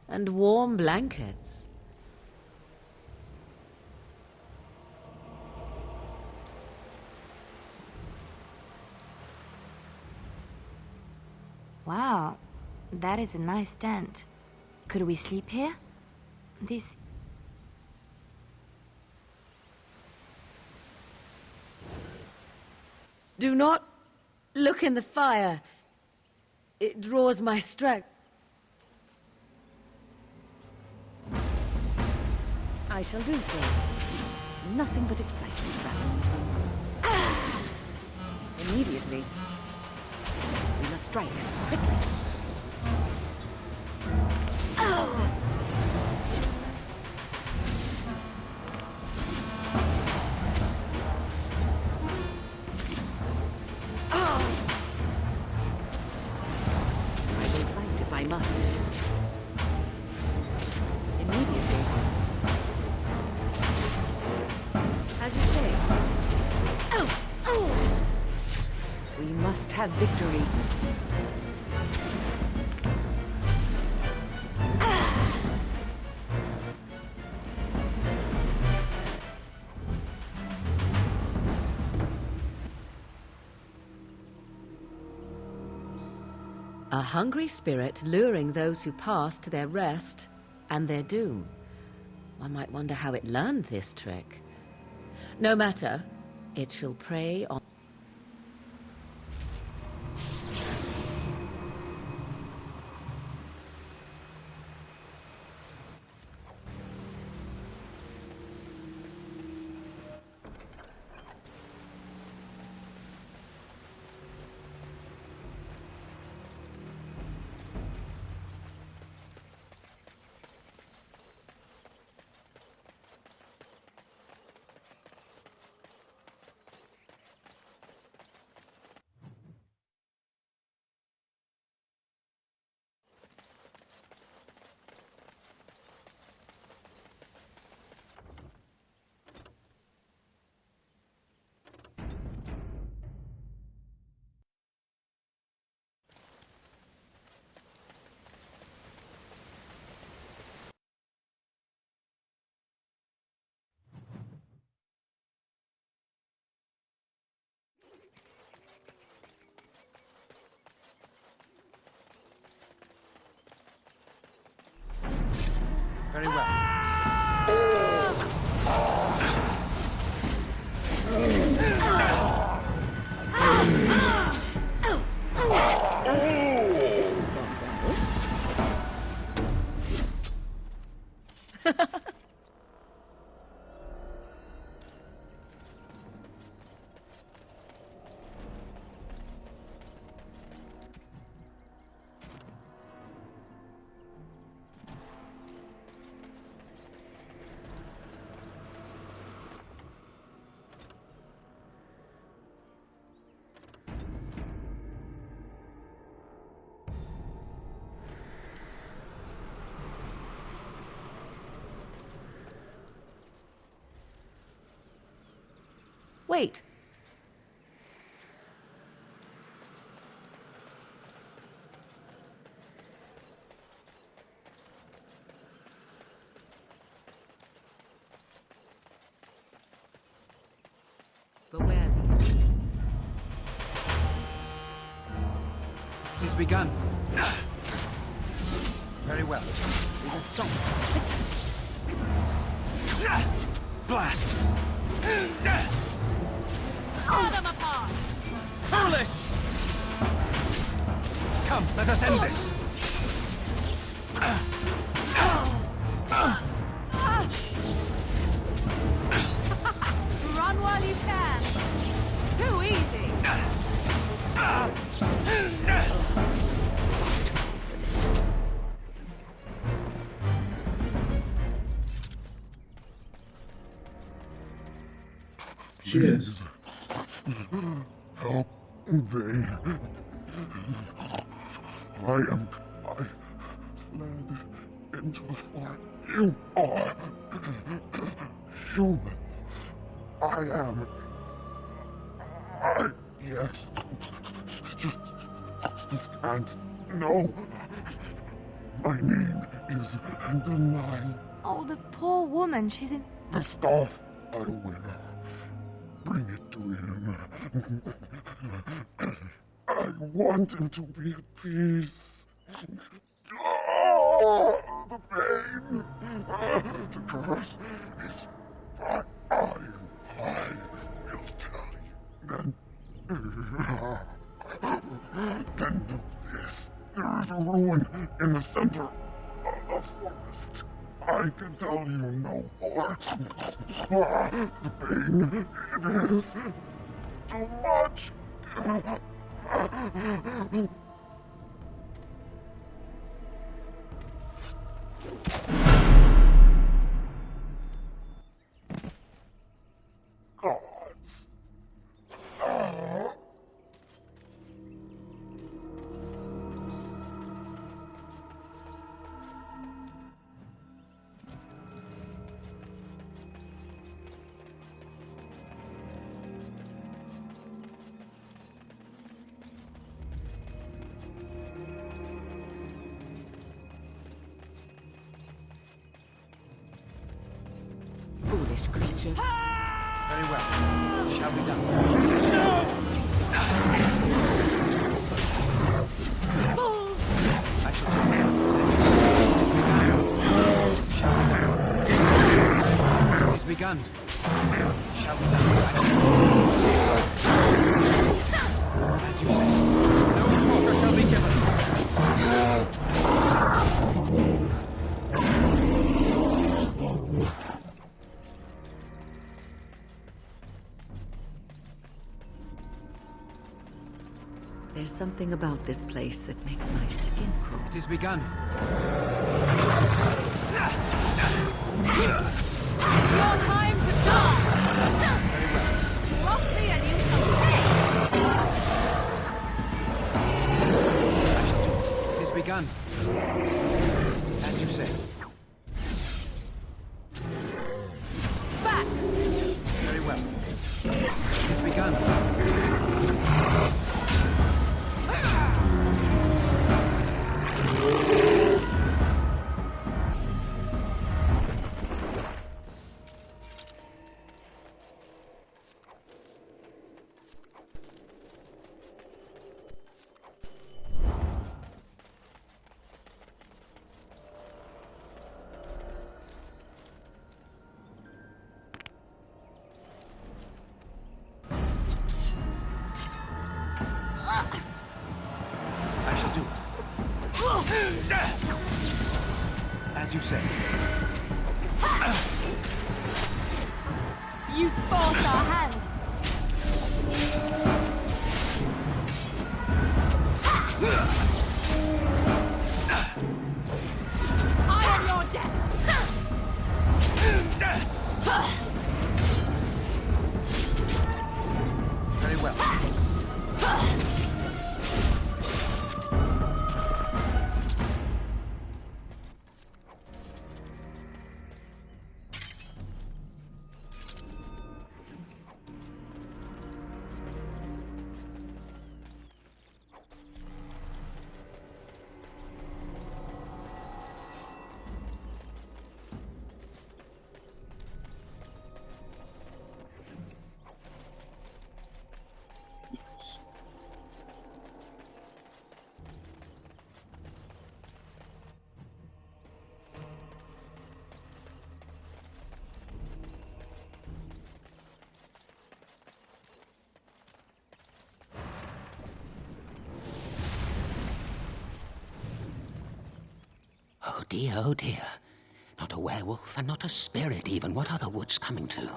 and warm blankets. Wow, that is a nice tent. Could we sleep here? This... Do not look in the fire. It draws my strength. I shall do so. It's nothing but excitement, rather. Immediately. We must strike, quickly. I will fight if I must. Immediately. As you say. We must have victory. A hungry spirit luring those who pass to their rest and their doom. One might wonder how it learned this trick. No matter, it shall prey on... Very well. Wait. Beware these beasts. It is begun. Very well. We will stop. Blast! Tear them apart! Foolish! Come, let us end this! She is. Help me. I fled into the forest. You are human. Yes. Just can't. No. My name is Deny. Oh, the poor woman. She's in. The staff I wear. Bring it to him. I want him to be at peace. Oh, the pain. The curse is fine. I will tell you. Then do this. There is a ruin in the center of the forest. I can tell you no more. The pain, it is too much. Gods. Foolish creatures. Very well. Shall be done. Fools! I shall do it. It is begun. Shall be done. As you say. No quarter shall be given. There's something about this place that makes my skin crawl. It is begun. Your time to die! Cross me and you shall pay! It is begun. As you say. Back! Very well. It is begun. I shall do it. As you say. You forced our hand! I am your death! Very well. Oh dear, oh dear. Not a werewolf and not a spirit even. What are the woods coming to?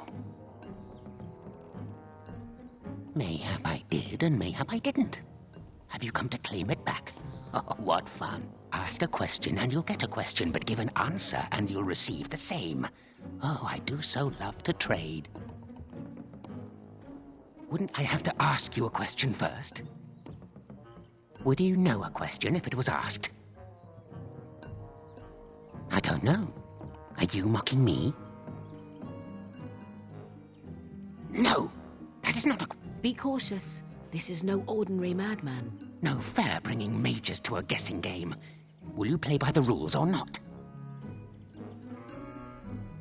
Mayhap I did and mayhap I didn't. Have you come to claim it back? Oh, what fun. Ask a question and you'll get a question, but give an answer and you'll receive the same. Oh, I do so love to trade. Wouldn't I have to ask you a question first? Would you know a question if it was asked? I don't know. Are you mocking me? No! That is not a... Be cautious. This is no ordinary madman. No fair bringing mages to a guessing game. Will you play by the rules or not?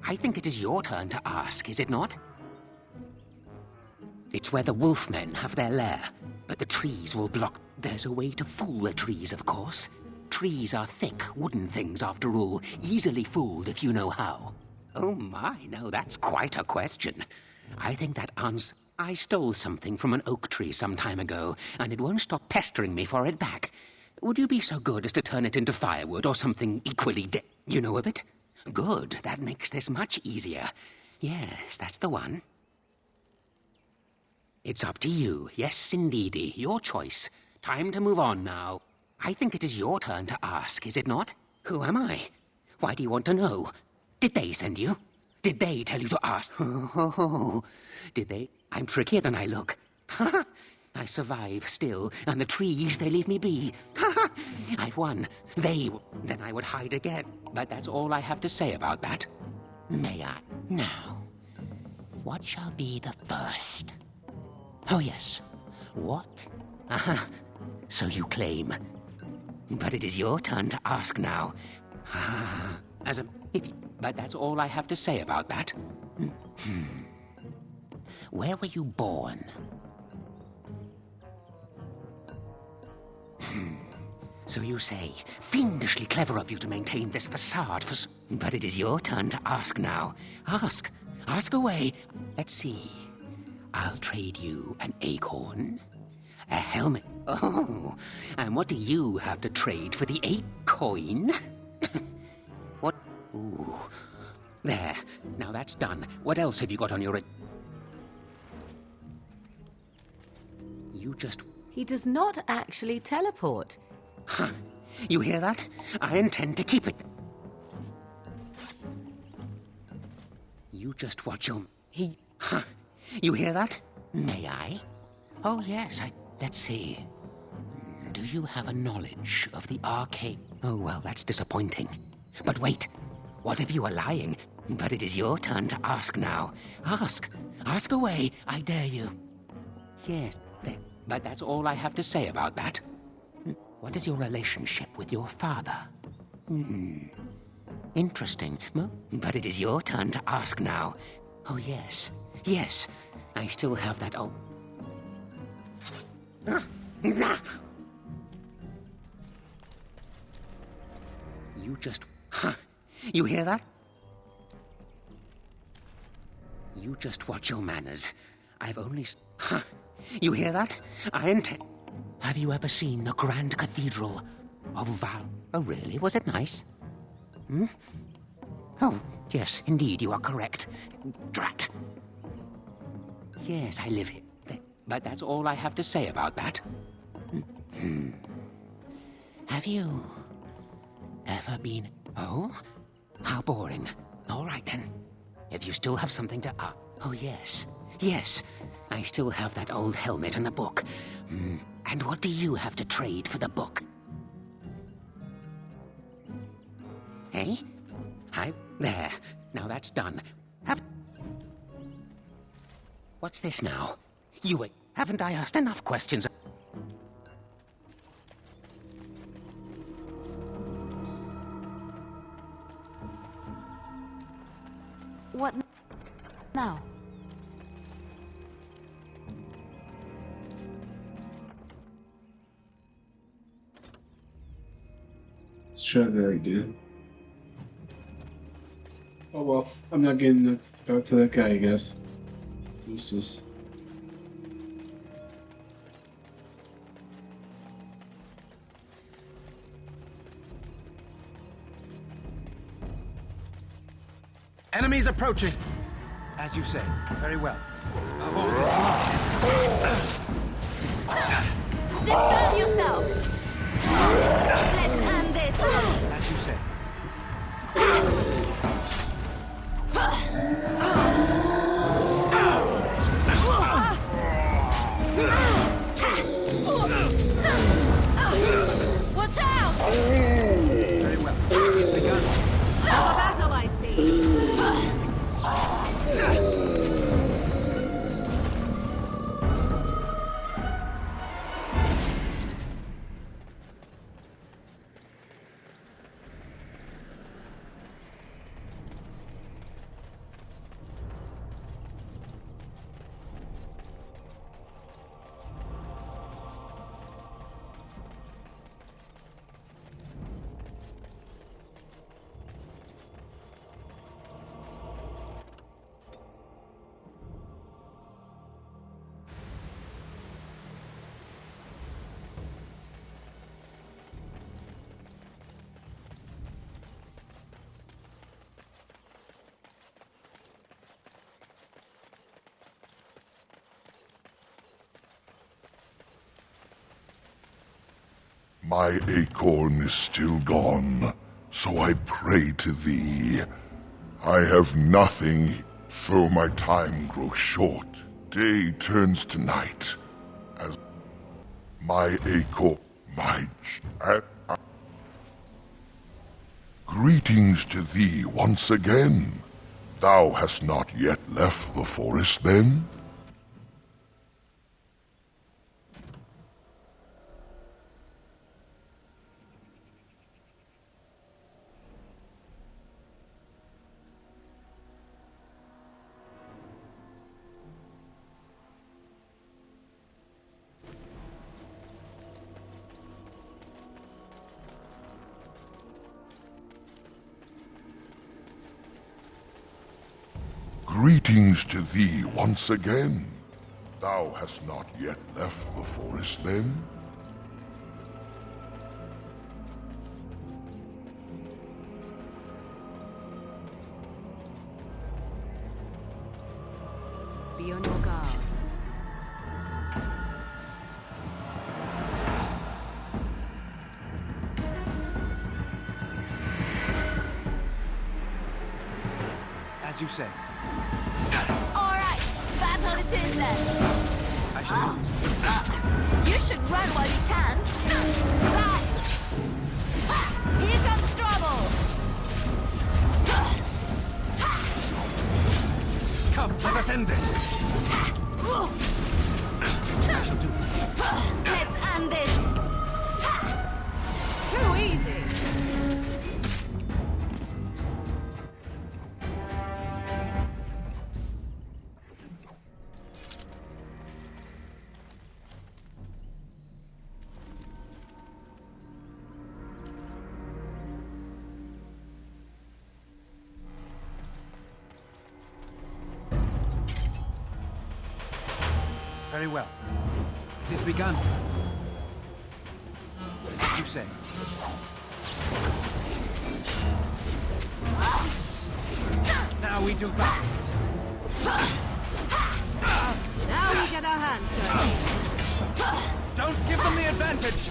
I think it is your turn to ask, is it not? It's where the wolfmen have their lair, but the trees will block... There's a way to fool the trees, of course. Trees are thick, wooden things, after all, easily fooled if you know how. Oh my, no, that's quite a question. I think that answer... I stole something from an oak tree some time ago, and it won't stop pestering me for it back. Would you be so good as to turn it into firewood or something equally You know of it? Good, that makes this much easier. Yes, that's the one. It's up to you. Yes, indeedy, your choice. Time to move on now. I think it is your turn to ask, is it not? Who am I? Why do you want to know? Did they send you? Did they tell you to ask? Oh, did they? I'm trickier than I look. I survive still, and the trees, they leave me be. I've won. Then I would hide again. But that's all I have to say about that. May I? Now, what shall be the first? Oh, yes. What? Aha. So you claim. But it is your turn to ask now. But that's all I have to say about that. Where were you born? So you say, fiendishly clever of you to maintain this facade for... But it is your turn to ask now. Ask. Ask away. Let's see. I'll trade you an acorn, a helmet. Oh, and what do you have to trade for the 8 coin? What? Ooh. There. Now that's done. What else have you got on your... You just... He does not actually teleport. Huh. You hear that? I intend to keep it. You just watch your... Huh. You hear that? May I? Oh, yes, let's see. Do you have a knowledge of the arcade? Oh, well, that's disappointing. But wait. What if you are lying? But it is your turn to ask now. Ask. Ask away, I dare you. Yes, but that's all I have to say about that. What is your relationship with your father? Interesting. But it is your turn to ask now. Oh, yes. Yes. I still have that old... You just... Huh. You hear that? You just watch your manners. I've only... Huh. You hear that? I intend... Have you ever seen the Grand Cathedral of Val... Oh, really? Was it nice? Oh, yes, indeed, you are correct. Drat. Yes, I live here. But that's all I have to say about that. Have you ever been... Oh? How boring. All right, then. If you still have something to... Oh, yes. Yes. I still have that old helmet and the book. And what do you have to trade for the book? Eh? There. Now that's done. What's this now? Haven't I asked enough questions? What now? Let's try that again. Oh well, I'm not getting that back to that guy, I guess. Useless. Enemies approaching. As you say. Very well. Defend yourself! Let's end this! As you say. My acorn is still gone, so I pray to thee. I have nothing, so my time grows short. Day turns to night, as my acorn, Greetings to thee once again. Thou hast not yet left the forest, then? Greetings to thee once again. Thou hast not yet left the forest, then? Be on your guard. As you say. Alright, battle it is then. I shall. You should run while you can. Right. Here comes trouble. Come, let us end this. Let's end this. Too easy. Very well. It is begun. As you say. Now we do battle. Now we get our hands dirty. Don't give them the advantage.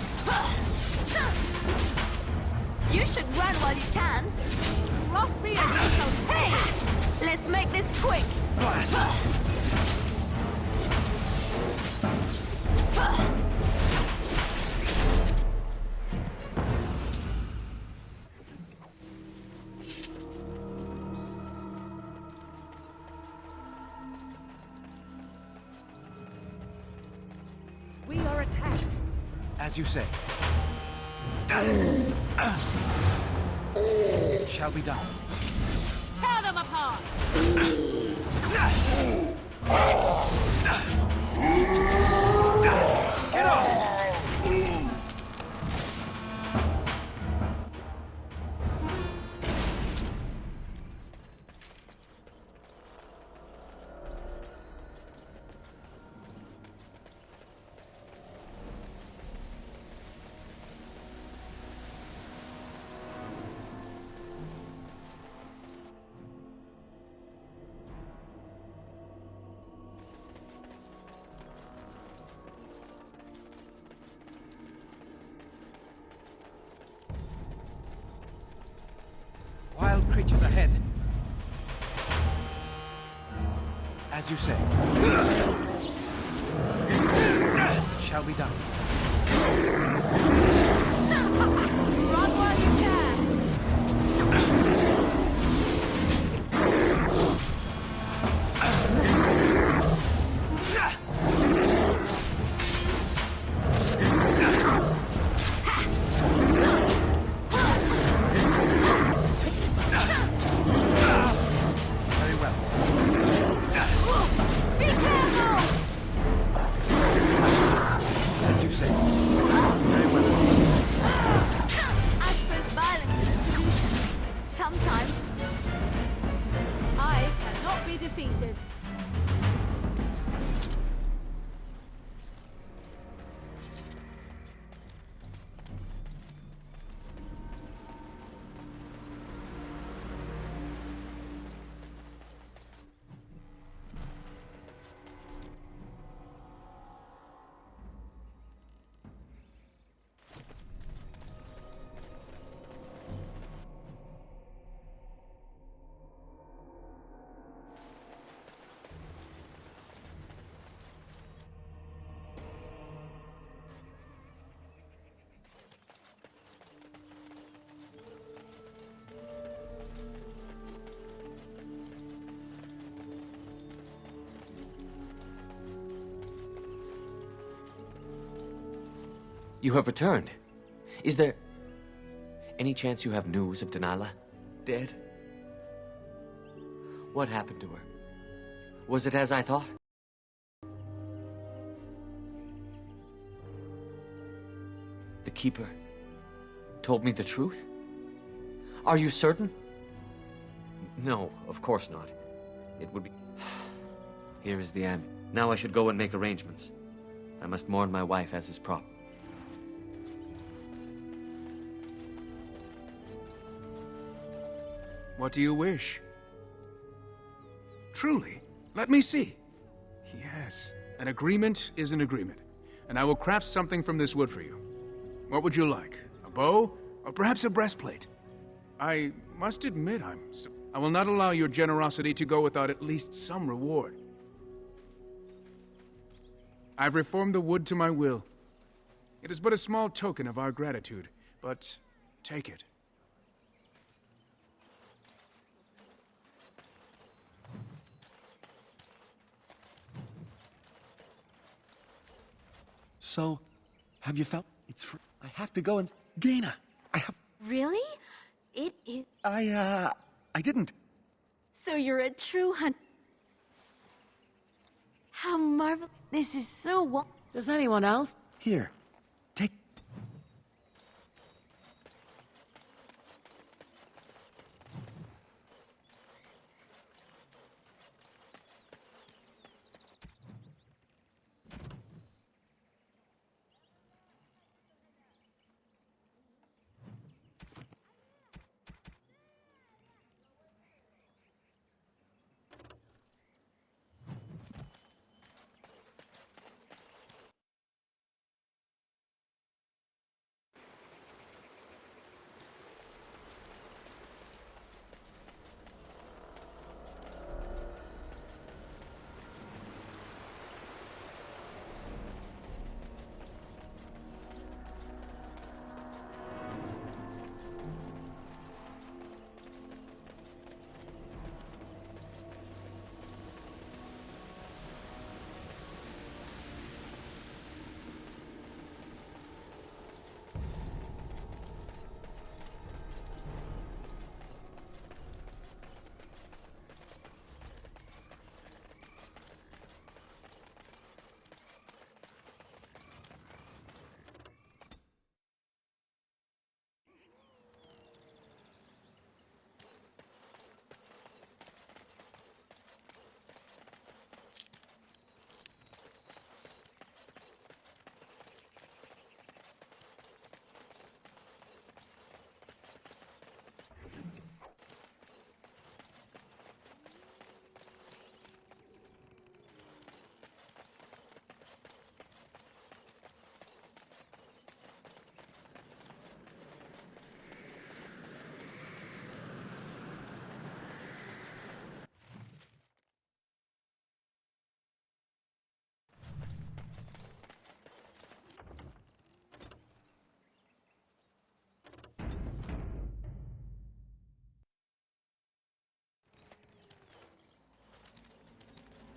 You should run while you can. Cross me and you shall pay. Let's make this quick. Blast. We are attacked. As you say. It shall be done. Tear them apart. Get off! Wild creatures ahead. As you say. It shall be done. Run while you can. Very well. Be careful. As you say. You have returned. Is there any chance you have news of Delilah? Dead? What happened to her? Was it as I thought? The Keeper told me the truth? Are you certain? No, of course not. It would be... Here is the amulet. Now I should go and make arrangements. I must mourn my wife as is proper. What do you wish? Truly? Let me see. Yes, an agreement is an agreement, and I will craft something from this wood for you. What would you like? A bow? Or perhaps a breastplate? I must admit I will not allow your generosity to go without at least some reward. I've reformed the wood to my will. It is but a small token of our gratitude, but take it. So, have you found... It's free. I have to go and... Gaina! I have... Really? It is... I didn't. So you're a true hunter. How marvelous. This is so... Does anyone else? Here. Take...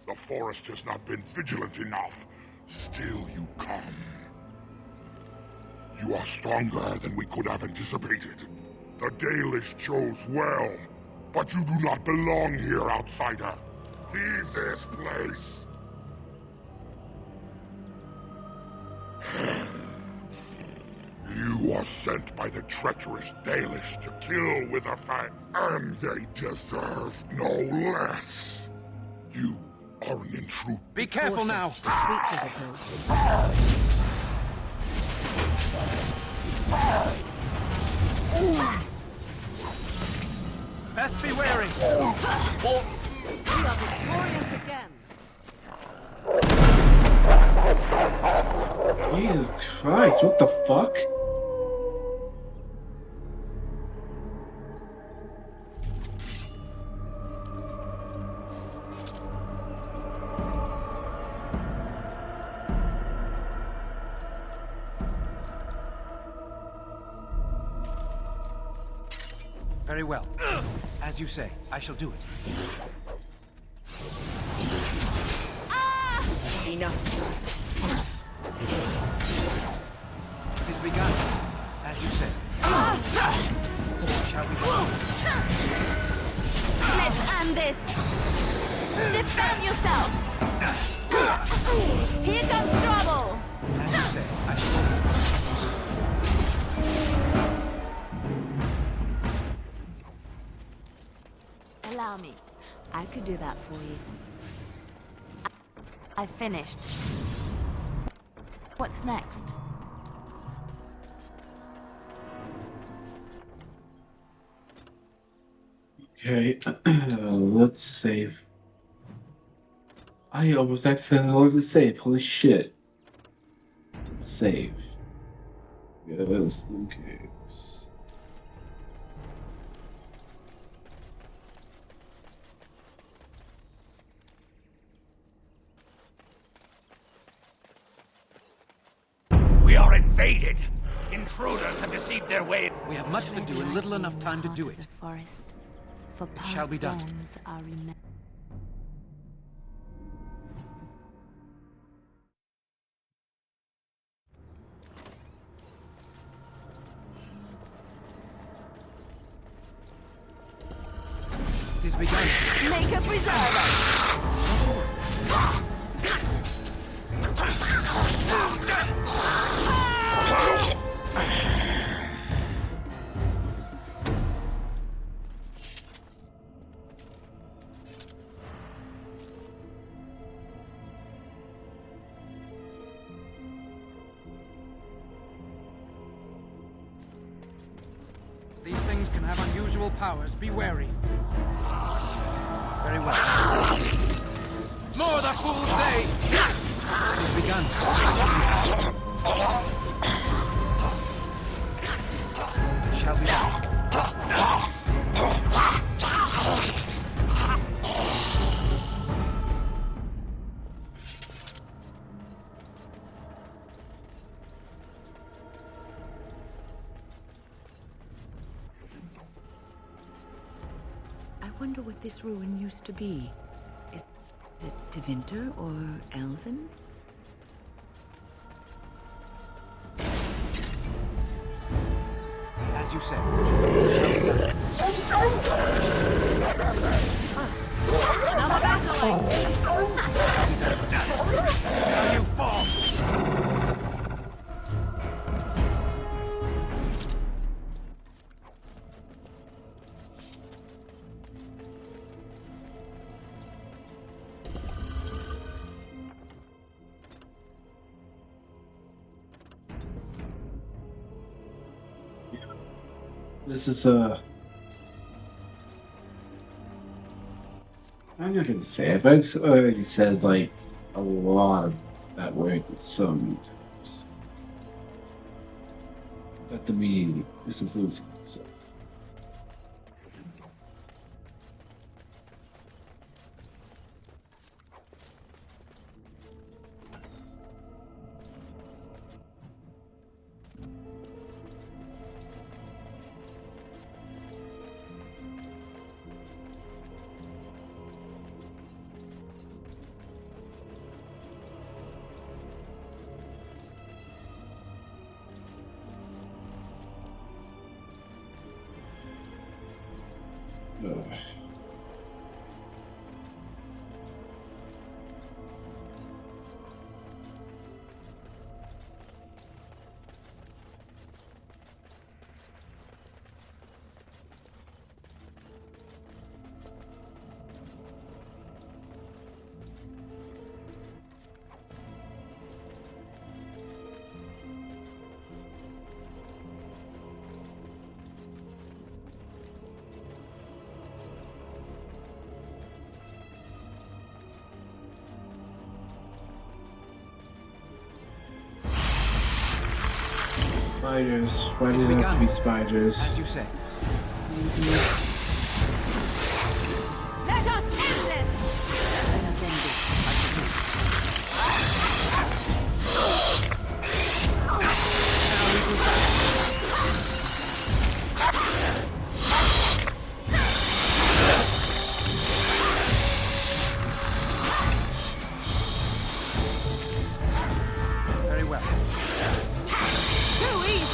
The forest has not been vigilant enough. Still you come. You are stronger than we could have anticipated. The Dalish chose well, but you do not belong here, outsider. Leave this place. You are sent by the treacherous Dalish to kill Witherfang, and they deserve no less. You are an intruder. Be careful now! Creatures approach. Best be wary! We are victorious again! Jesus Christ, what the fuck? Very well. As you say, I shall do it. Enough. begun. As you said. Shall we go? Let's end this. Defend yourself. Here comes trouble. As you say, I shall. Allow me. I could do that for you. I finished. What's next? Okay, let's save. I almost accidentally to save. Holy shit. Save. Yes, okay. We are invaded. Intruders have deceived their way. We have much to do and little enough time to do it. The forest. For It shall be done. past wrongs are remembered. It is begun. Make a preserver. These things can have unusual powers. Be wary. Very well. More the fool's day. It has begun. It shall be done. I wonder what this ruin used to be. Is it Tevinter or Elven? As you said. It shall be done. Another battle. Now you fall. This is I'm not gonna say it. I've already said like a lot of that word so many times. But the meaning is losing itself. Spiders. Why did it have to be spiders? As you say. Let us end this. Very well. Too easy.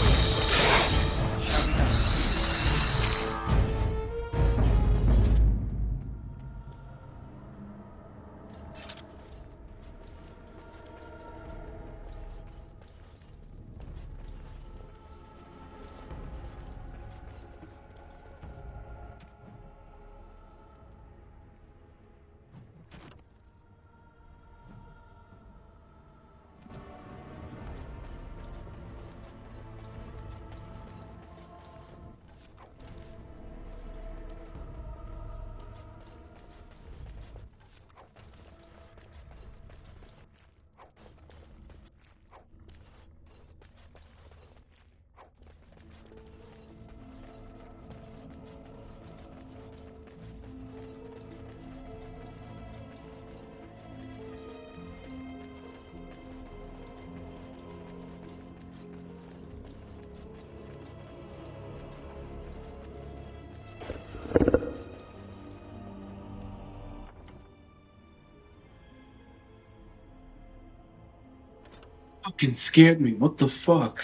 Fucking scared me. What the fuck?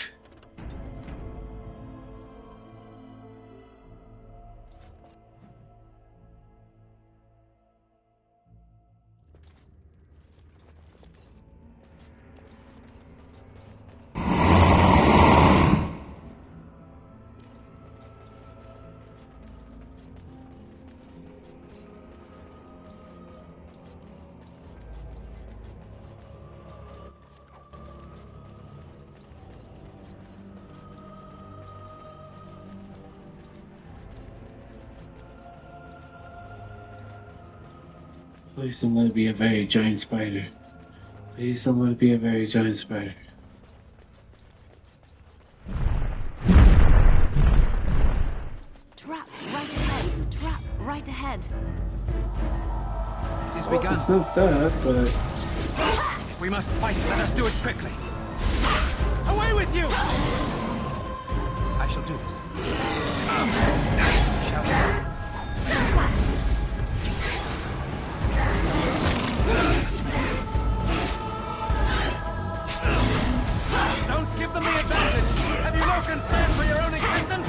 Please don't let it be a very giant spider. Please don't let it be a very giant spider. Trap right ahead. Trap right ahead. It is Well, begun. it's not that, but... If we must fight, let us do it quickly. Away with you! I shall do it. Shall we? Don't give them the advantage! Have you no concern for your own existence?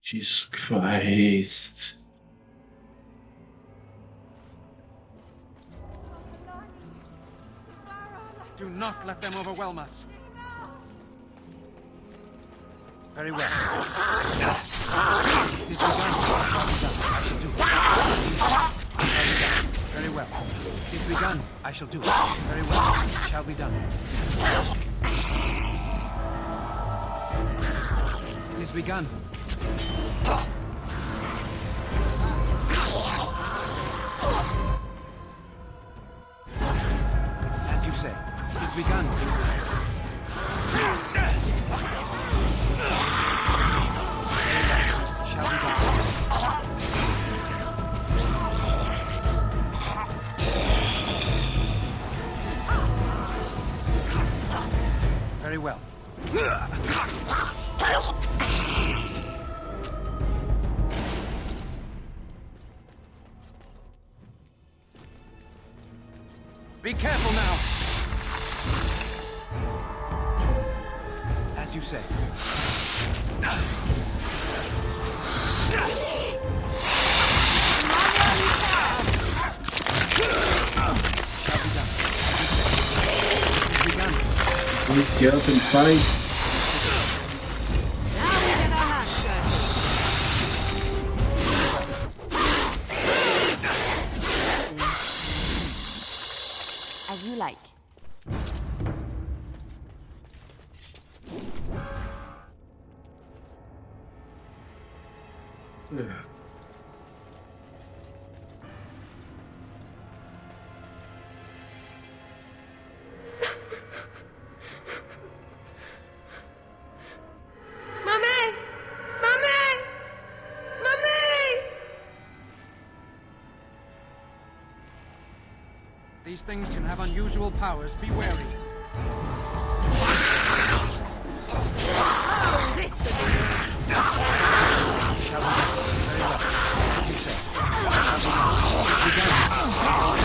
Jesus Christ. Do not let them overwhelm us. Very well. It is begun. I shall do it. Very well. It is begun. I shall do it. Very well. It shall be done. It is begun. As you say, it is begun. Shall be done. Very well. Be careful now. As you say. Shall be done. As you say. It is begun. Please get up and fight. As you like. Yeah. Mommy! Mommy! Mommy! These things can have unusual powers. Be wary. Oh, this should be good. Shall we? Very well. As you say. Shall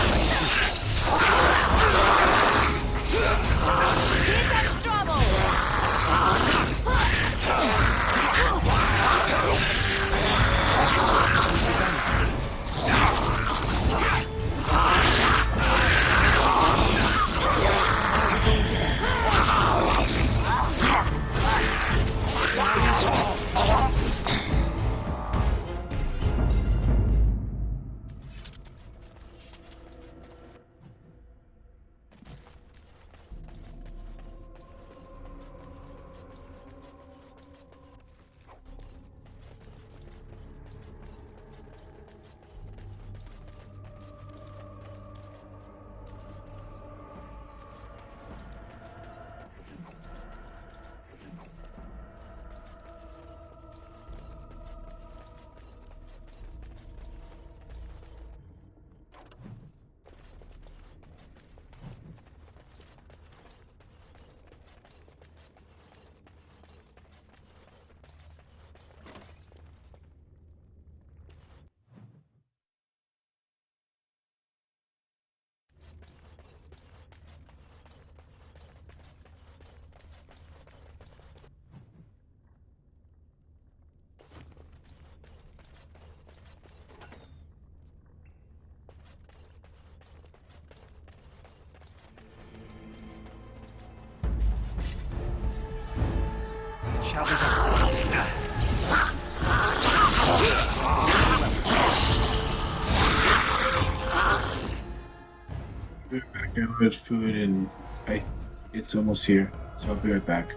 Here's some trouble! shall be done. Be right back. I ordered food and it's almost here, so I'll be right back.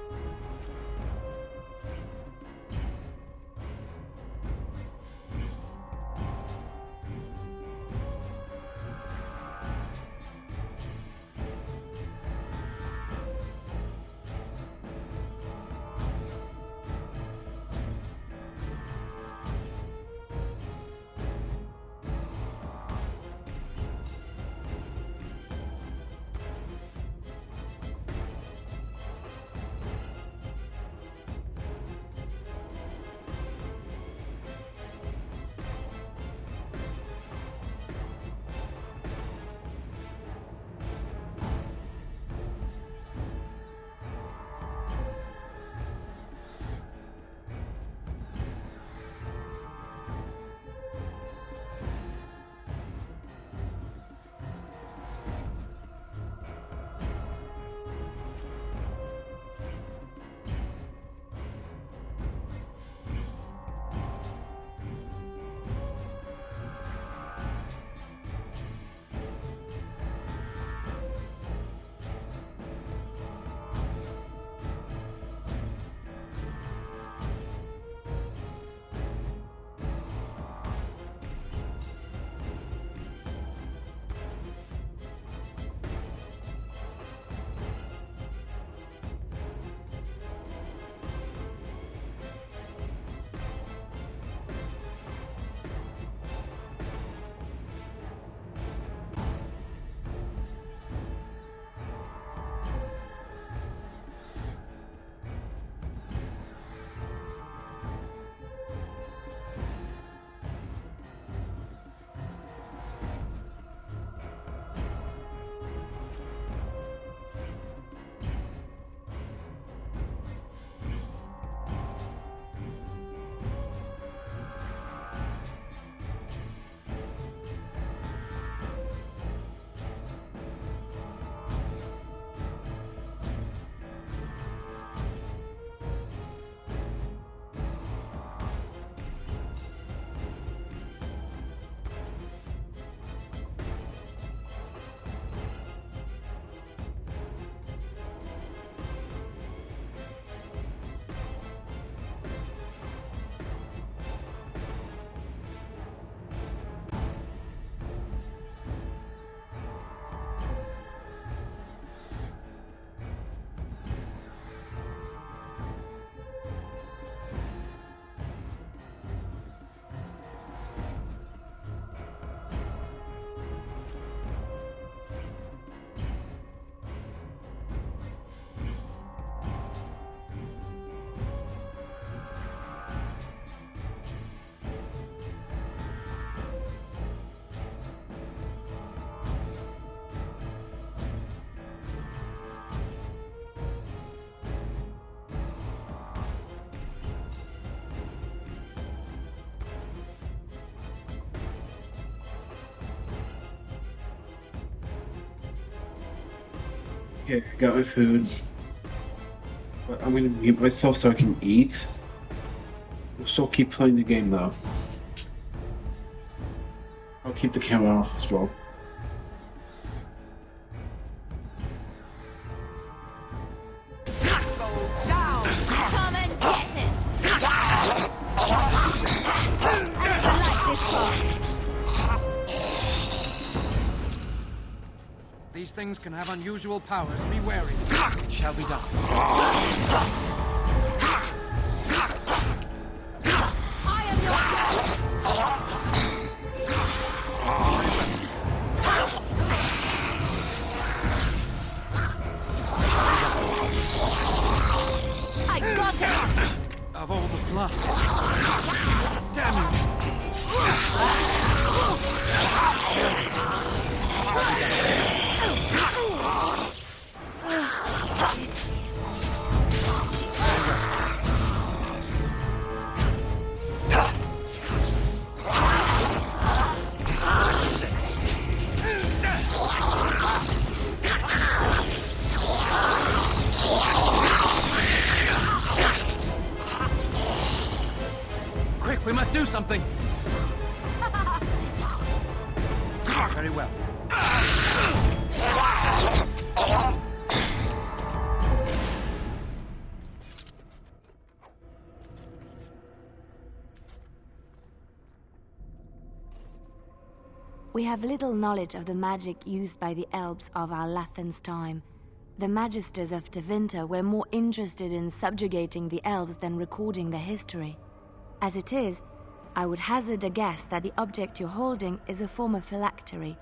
Okay, got my food. But I'm gonna mute myself so I can eat. We'll still keep playing the game though. I'll keep the camera off as well. Come and get it! I like this part. These things can have unusual powers. Be wary. It shall be done. I am your god! I got it! Of all the blood. Damn you! We must do something! Very well. We have little knowledge of the magic used by the elves of our Lathan's time. The Magisters of Tevinter were more interested in subjugating the elves than recording their history. As it is, I would hazard a guess that the object you're holding is a form of phylactery,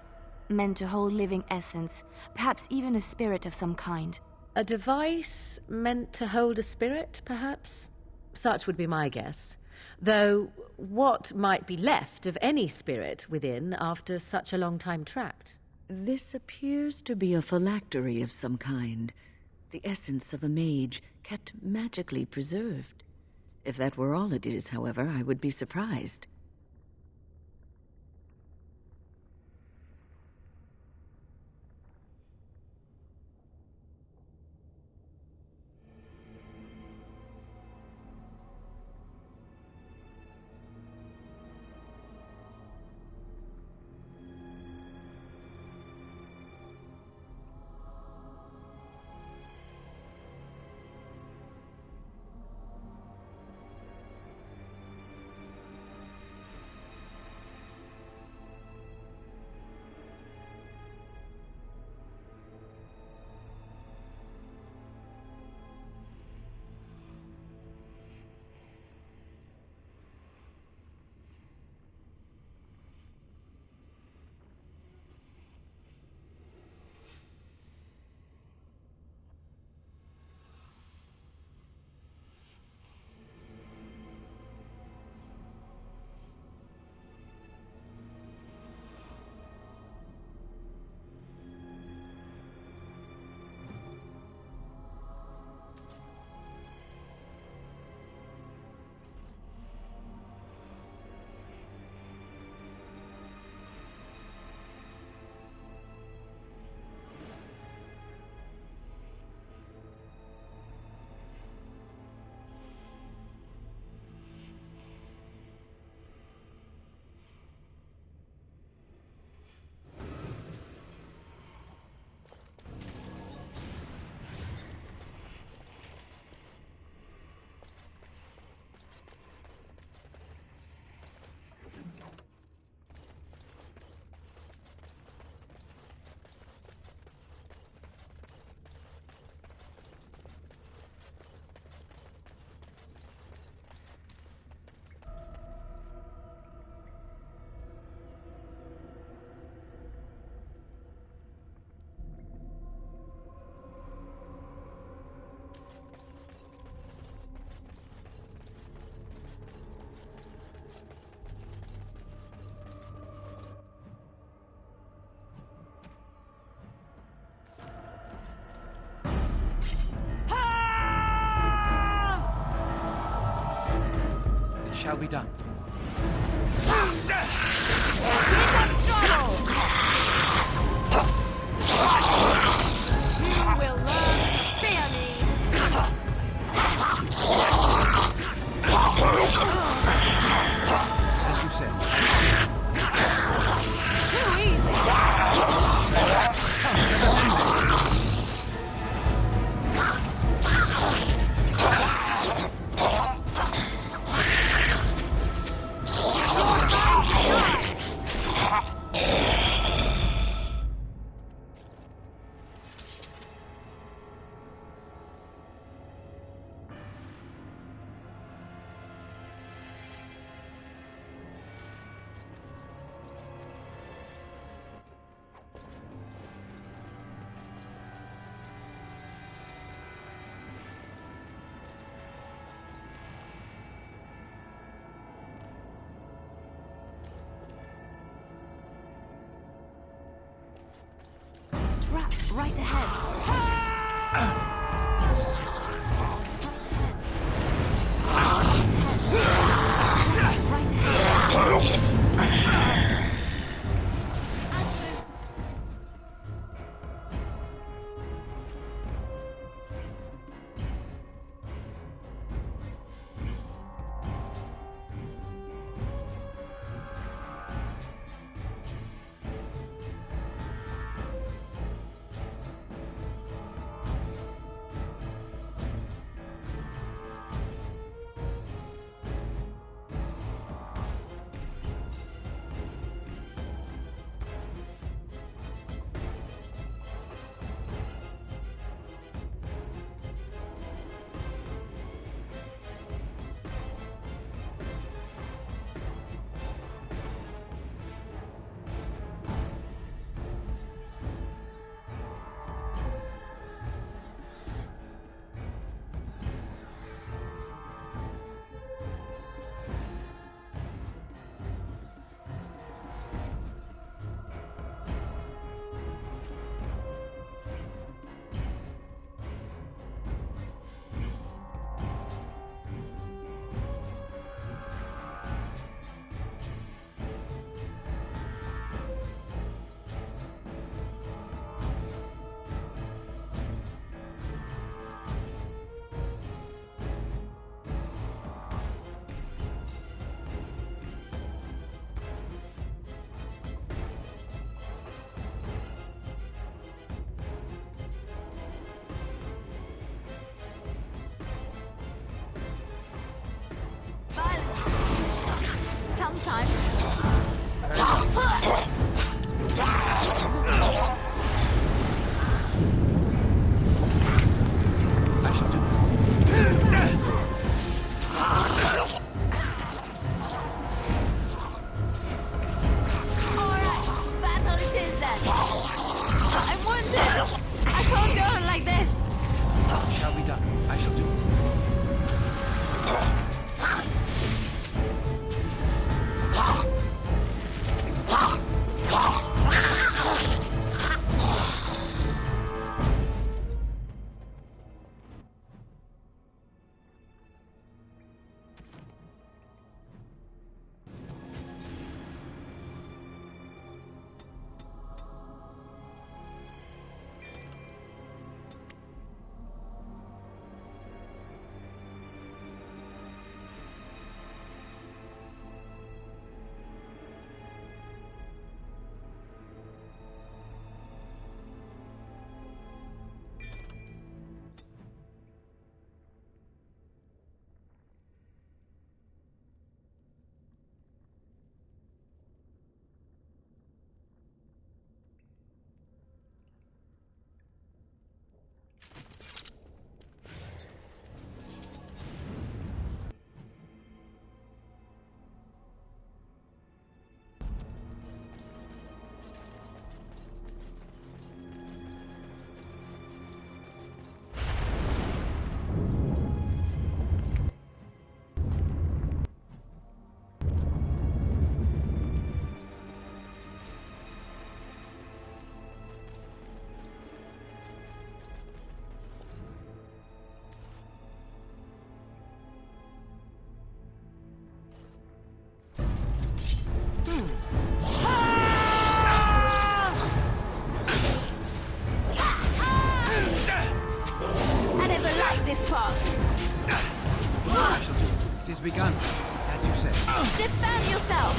meant to hold living essence, perhaps even a spirit of some kind. A device meant to hold a spirit, perhaps? Such would be my guess. Though, what might be left of any spirit within after such a long time trapped? This appears to be a phylactery of some kind. The essence of a mage kept magically preserved. If that were all it is, however, I would be surprised. Shall be done. You will learn to fear me. As you said. Too easy. Traps right ahead. has begun, as you say. Defend yourself!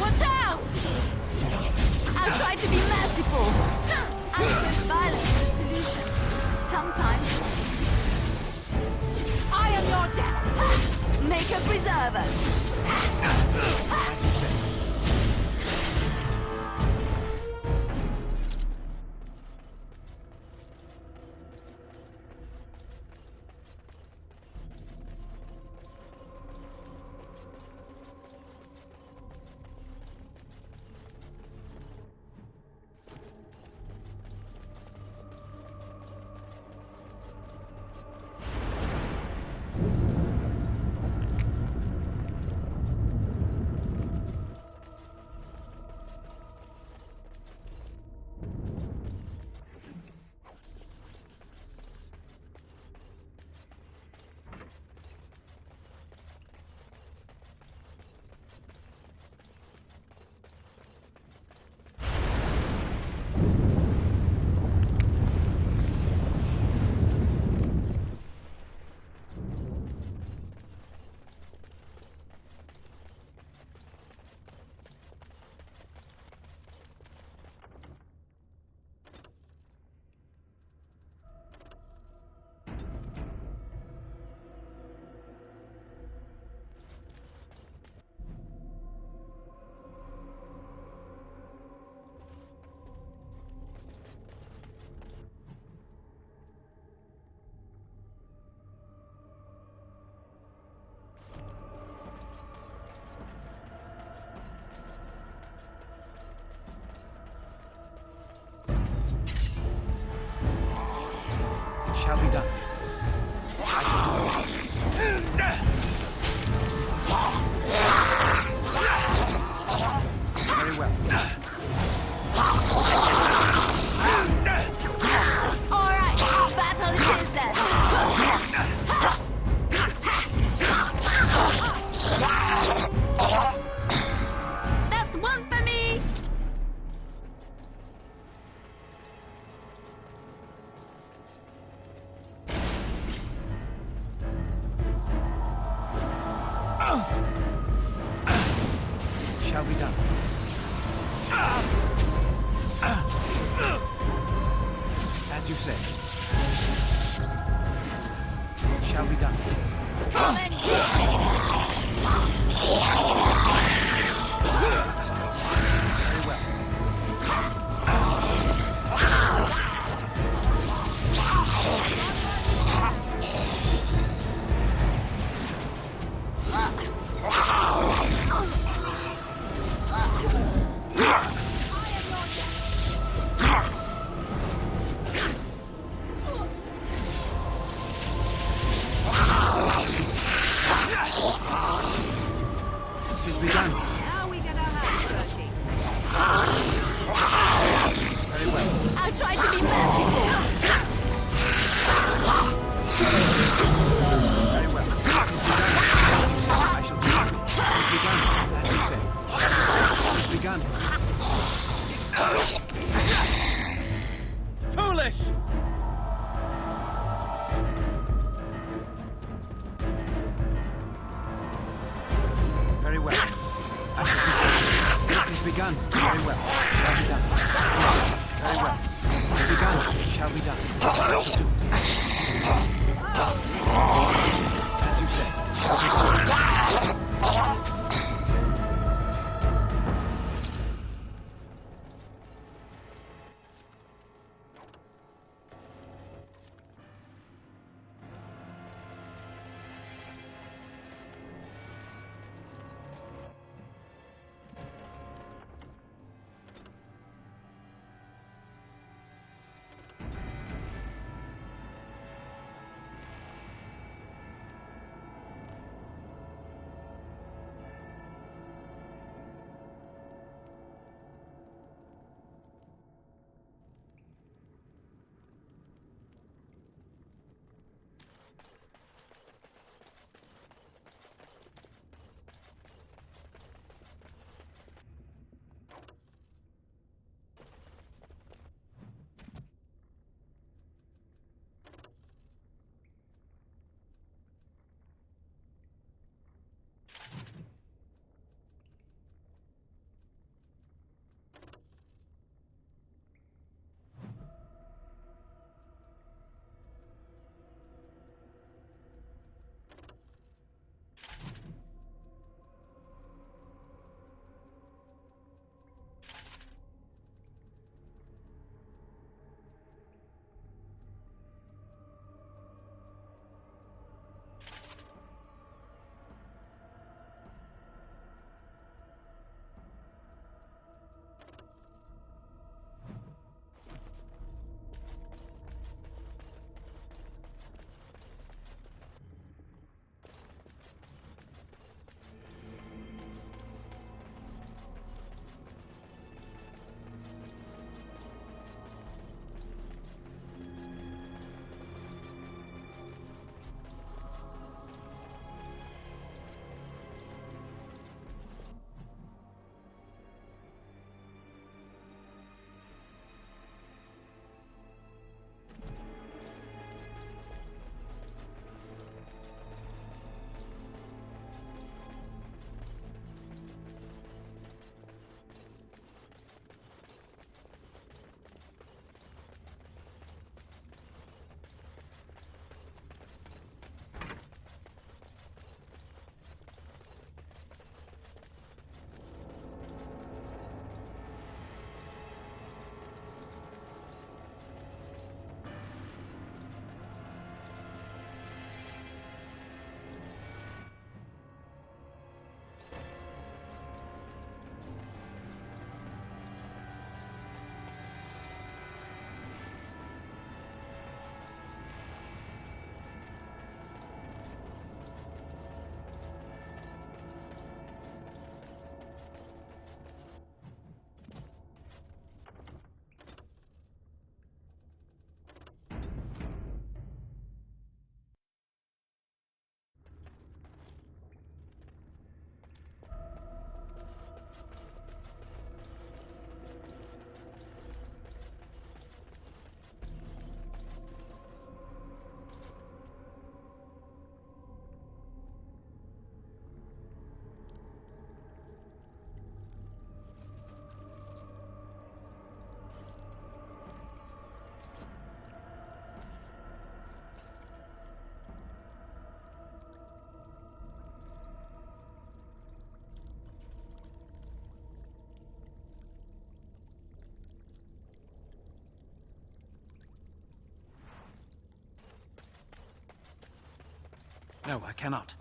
Watch out! I'll try to be merciful. And with violence the solution. Sometimes. I am your death. Make a preserver. Shall be done. Very well. All right, battle it is then. That's one for me. Shall be done. As you say. Shall be done. Very well. I'll try to be merciful. Very well. I shall do it. It's begun, as you say. It's begun. Foolish! Very well. It's begun. Very well. Shall be done. Very well. It's begun. Shall be done. I shall do it. As you say. Shall be done. No, I cannot.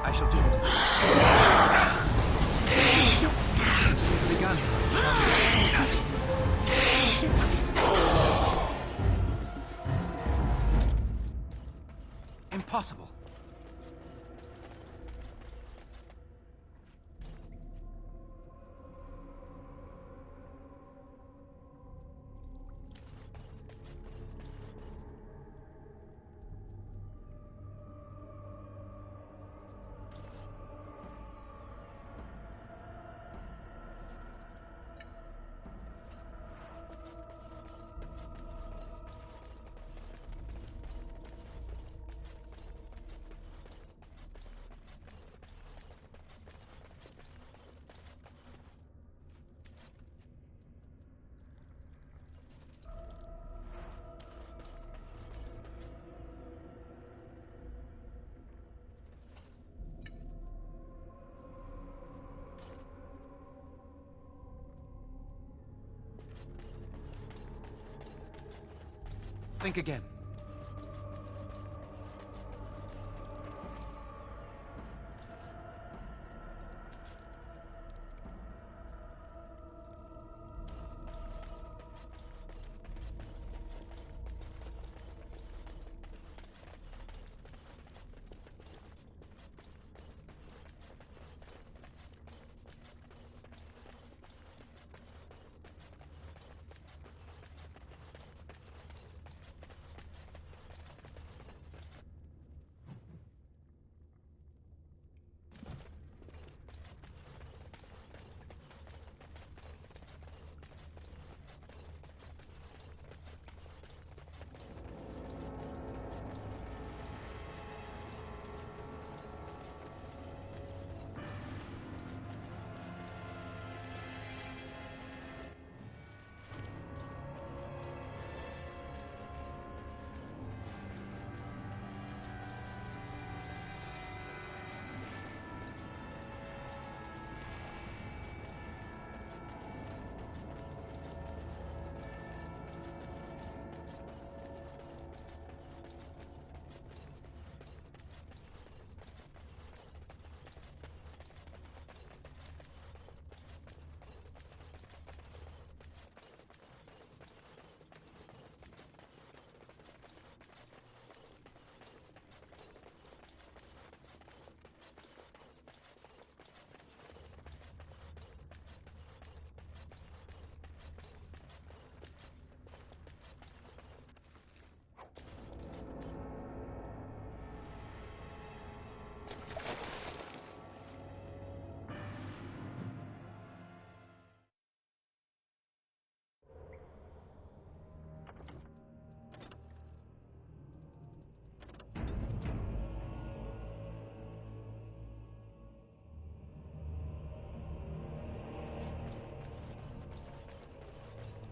I shall do it. Begun. Impossible. Think again.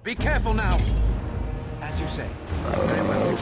Be careful now. As you say. Very well.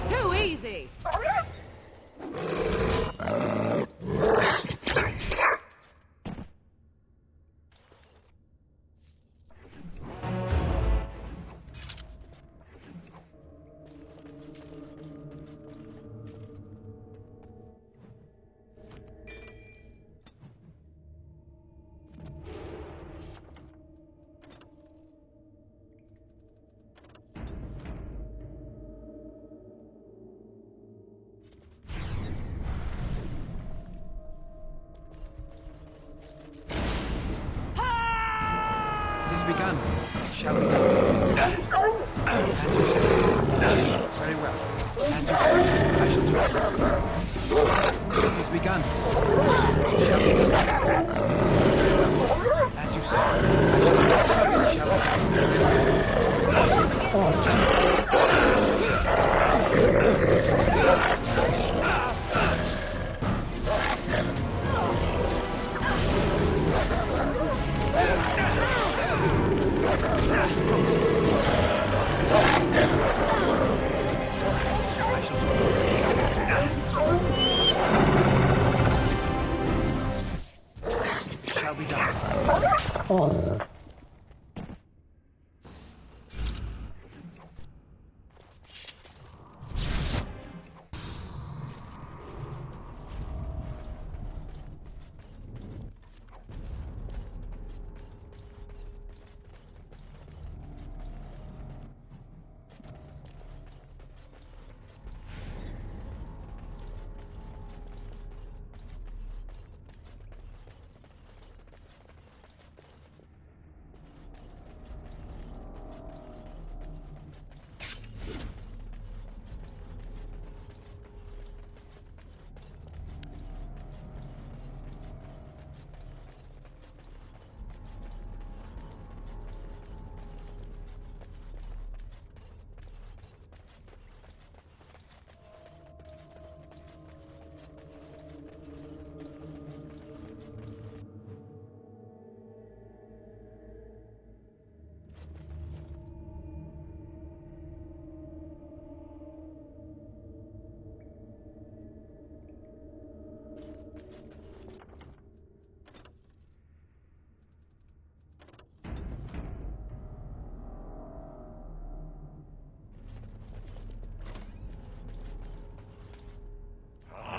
Too easy! It is begun. It shall be done. As you say. Very well. As you say. I shall do it. It is begun. It shall be done. As you say. I shall do it. It shall be done. It shall be done.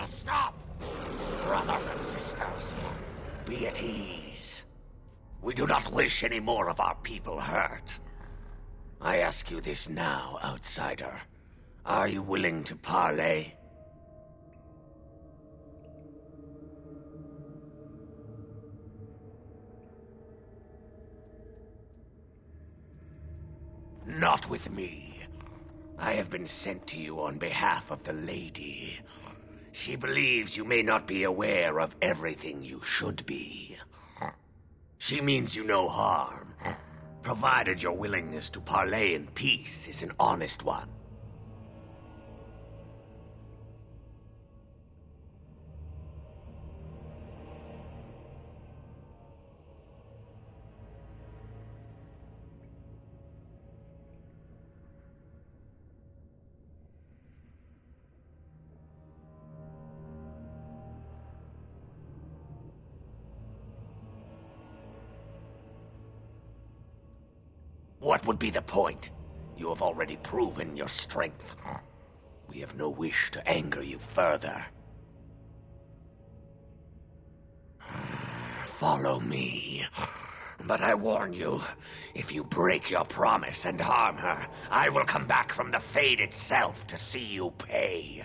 Stop! Brothers and sisters, be at ease. We do not wish any more of our people hurt. I ask you this now, outsider. Are you willing to parley? Not with me. I have been sent to you on behalf of the lady. She believes you may not be aware of everything you should be. She means you no harm, provided your willingness to parley in peace is an honest one. What would be the point? You have already proven your strength. We have no wish to anger you further. follow me. But I warn you, if you break your promise and harm her, I will come back from the Fade itself to see you pay.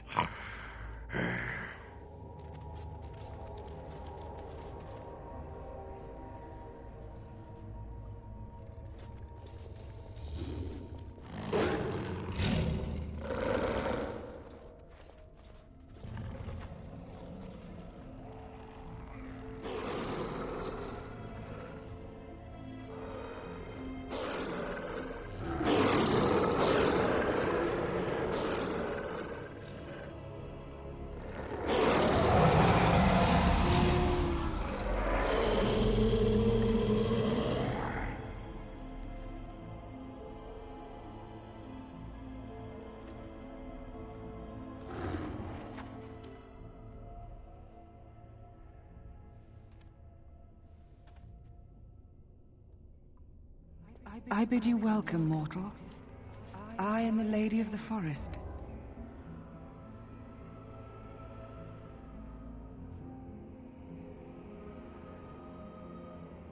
I bid you welcome, mortal. I am the Lady of the Forest.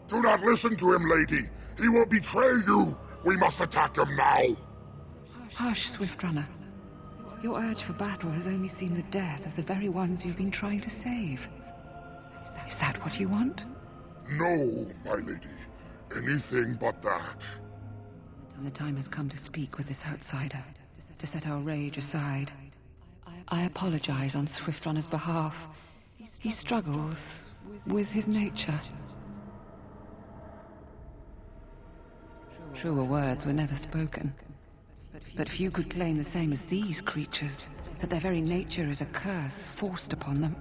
Do not listen to him, lady. He will betray you. We must attack him now. Hush, Swiftrunner. Your urge for battle has only seen the death of the very ones you've been trying to save. Is that what you want? No, my lady. Anything but that. And the time has come to speak with this outsider, to set our rage aside. I apologize on Swiftrunner's behalf. He struggles with his nature. Truer words were never spoken. But few could claim the same as these creatures, that their very nature is a curse forced upon them.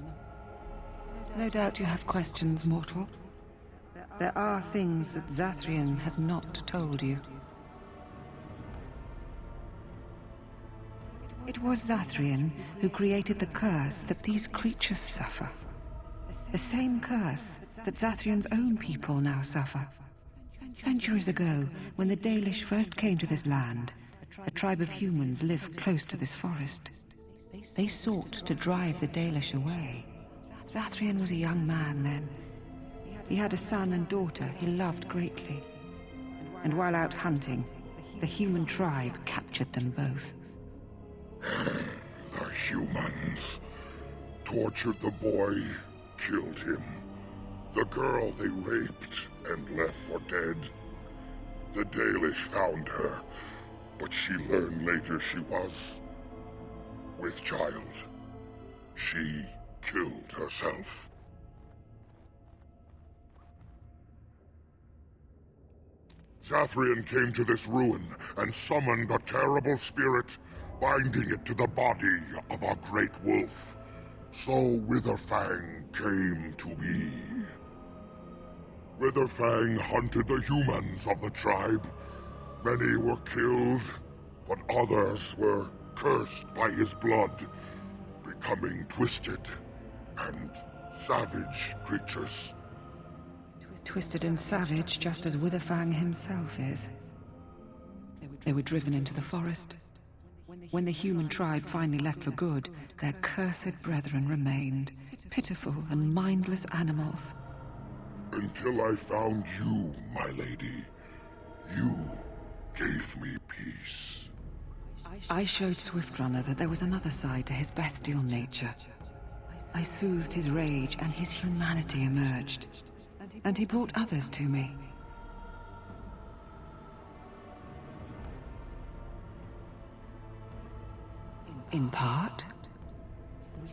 No doubt you have questions, mortal. There are things that Zathrian has not told you. It was Zathrian who created the curse that these creatures suffer. The same curse that Zathrian's own people now suffer. Centuries ago, when the Dalish first came to this land, a tribe of humans lived close to this forest. They sought to drive the Dalish away. Zathrian was a young man then. He had a son and daughter he loved greatly. And while out hunting, the human tribe captured them both. The humans tortured the boy, killed him. The girl they raped and left for dead. The Dalish found her, but she learned later she was with child. She killed herself. Zathrian came to this ruin and summoned a terrible spirit, binding it to the body of a great wolf. So Witherfang came to be. Witherfang hunted the humans of the tribe. Many were killed, but others were cursed by his blood, becoming twisted and savage creatures. Twisted and savage, just as Witherfang himself is. They were driven into the forest. When the human tribe finally left for good, their cursed brethren remained, pitiful and mindless animals. Until I found you, my lady. You gave me peace. I showed Swiftrunner that there was another side to his bestial nature. I soothed his rage and his humanity emerged. And he brought others to me. In part,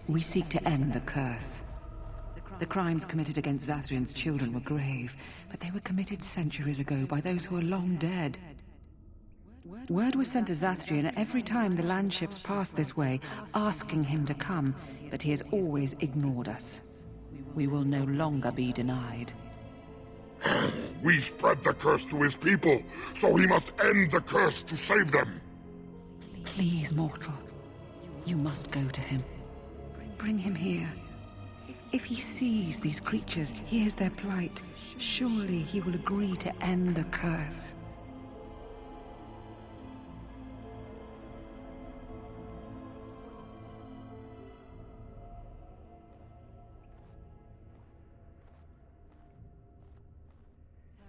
we seek to end the curse. The crimes committed against Zathrian's children were grave, but they were committed centuries ago by those who are long dead. Word was sent to Zathrian every time the landships passed this way, asking him to come, but he has always ignored us. We will no longer be denied. We spread the curse to his people, so he must end the curse to save them. Please, mortal. You must go to him. Bring him here. If he sees these creatures, hears their plight, surely he will agree to end the curse.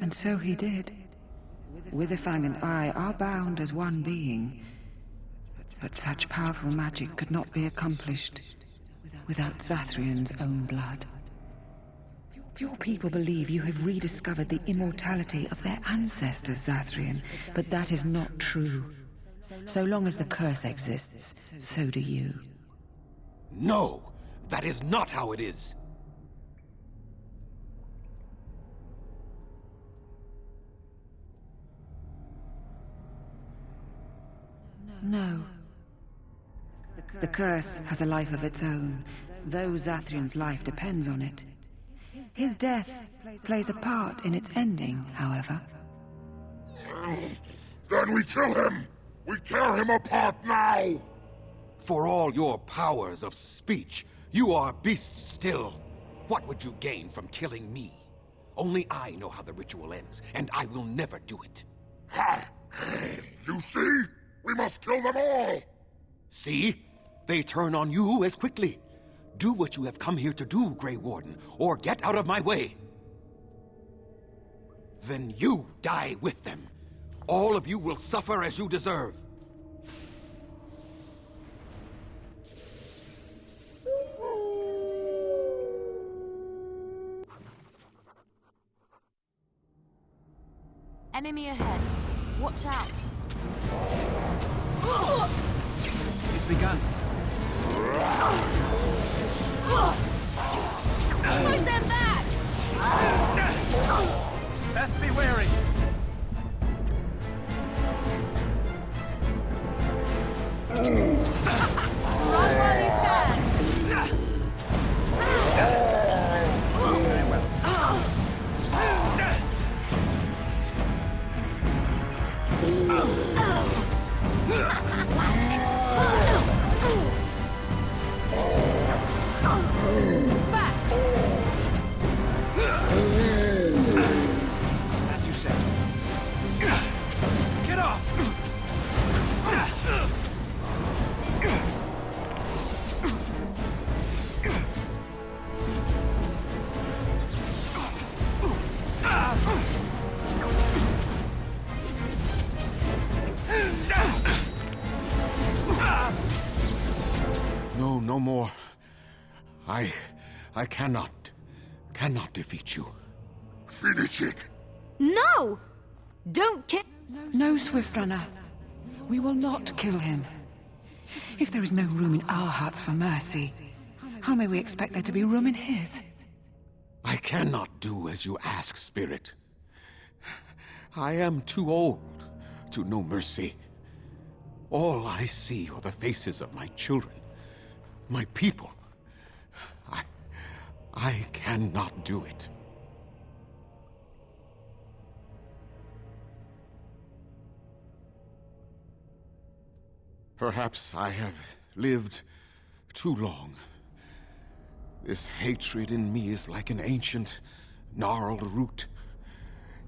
And so he did. Witherfang and I are bound as one being, but such powerful magic could not be accomplished without Zathrion's own blood. Your people believe you have rediscovered the immortality of their ancestors, Zathrion, but that is not true. So long as the curse exists, so do you. No! That is not how it is! No. The curse has a life of its own, though Zathrion's life depends on it. His death plays a part in its ending, however. Then we kill him! We tear him apart now! For all your powers of speech, you are beasts still. What would you gain from killing me? Only I know how the ritual ends, and I will never do it. Ha! You see? We must kill them all! See? They turn on you as quickly. Do what you have come here to do, Grey Warden, or get out of my way. Then you die with them. All of you will suffer as you deserve. Enemy ahead. Watch out. It's begun. Push them back! Best be wary. Run while you can! Very well. As you said. Get off! No, no more. I cannot defeat you. Finish it! No! Don't kill... No, Swiftrunner. We will not kill him. If there is no room in our hearts for mercy, how may we expect there to be room in his? I cannot do as you ask, Spirit. I am too old to know mercy. All I see are the faces of my children, my people. I cannot do it. Perhaps I have lived too long. This hatred in me is like an ancient, gnarled root.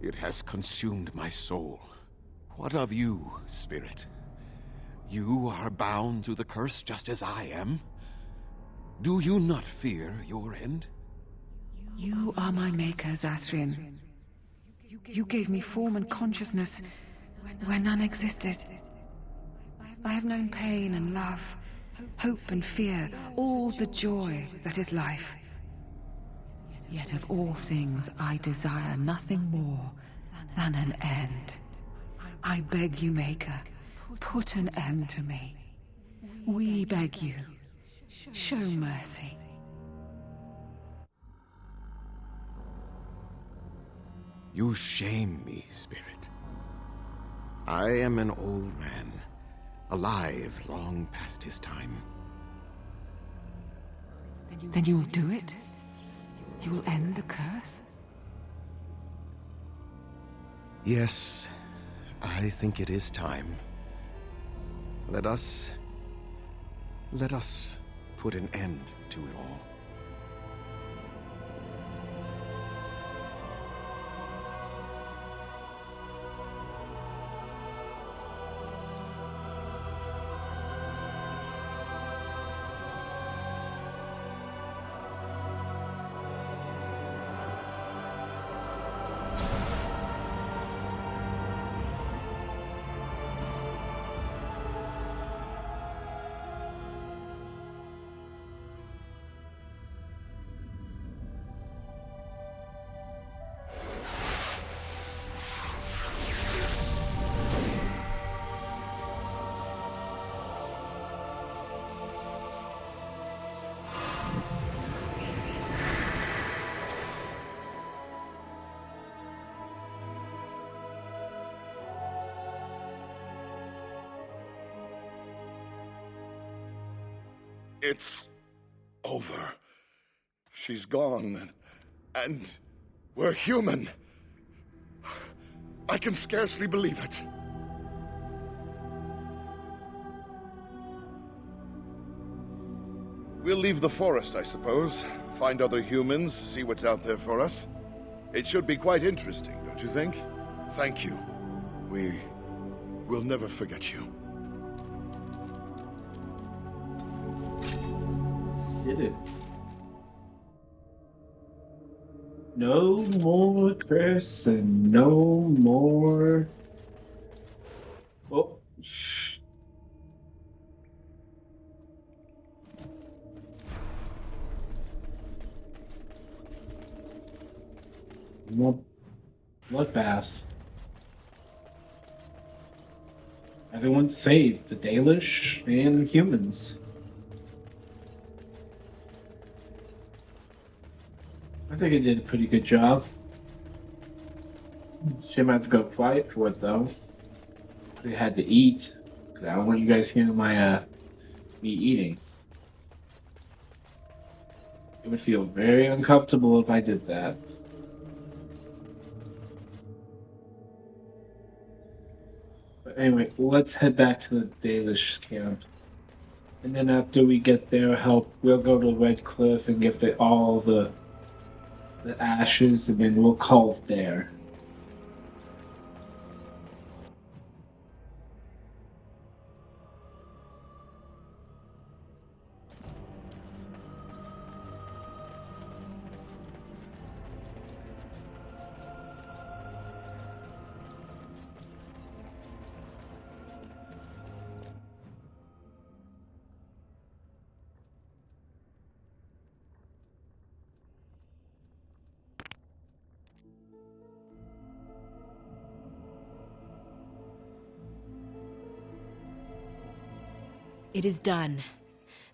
It has consumed my soul. What of you, Spirit? You are bound to the curse just as I am. Do you not fear your end? You are my maker, Zathrion. You gave me form and consciousness where none existed. I have known pain and love, hope and fear, all the joy that is life. Yet of all things I desire nothing more than an end. I beg you, Maker, put an end to me. We beg you, show mercy. You shame me, Spirit. I am an old man, alive long past his time. Then you will do it? You will end the curse? Yes, I think it is time. Let us put an end to it all. It's over. She's gone, and we're human. I can scarcely believe it. We'll leave the forest, I suppose. Find other humans, see what's out there for us. It should be quite interesting, don't you think? Thank you. We'll never forget you. Did it. No more Chris and no more. Oh. More bloodbaths. Everyone saved, the Dalish and humans. I think it did a pretty good job. She might have to go quiet for it though. They had to eat. Cause I don't want you guys hearing my me eating. It would feel very uncomfortable if I did that. But anyway, let's head back to the Dalish camp. And then after we get their help, we'll go to Red Cliff and give all the ashes, and then we'll call it there. It is done.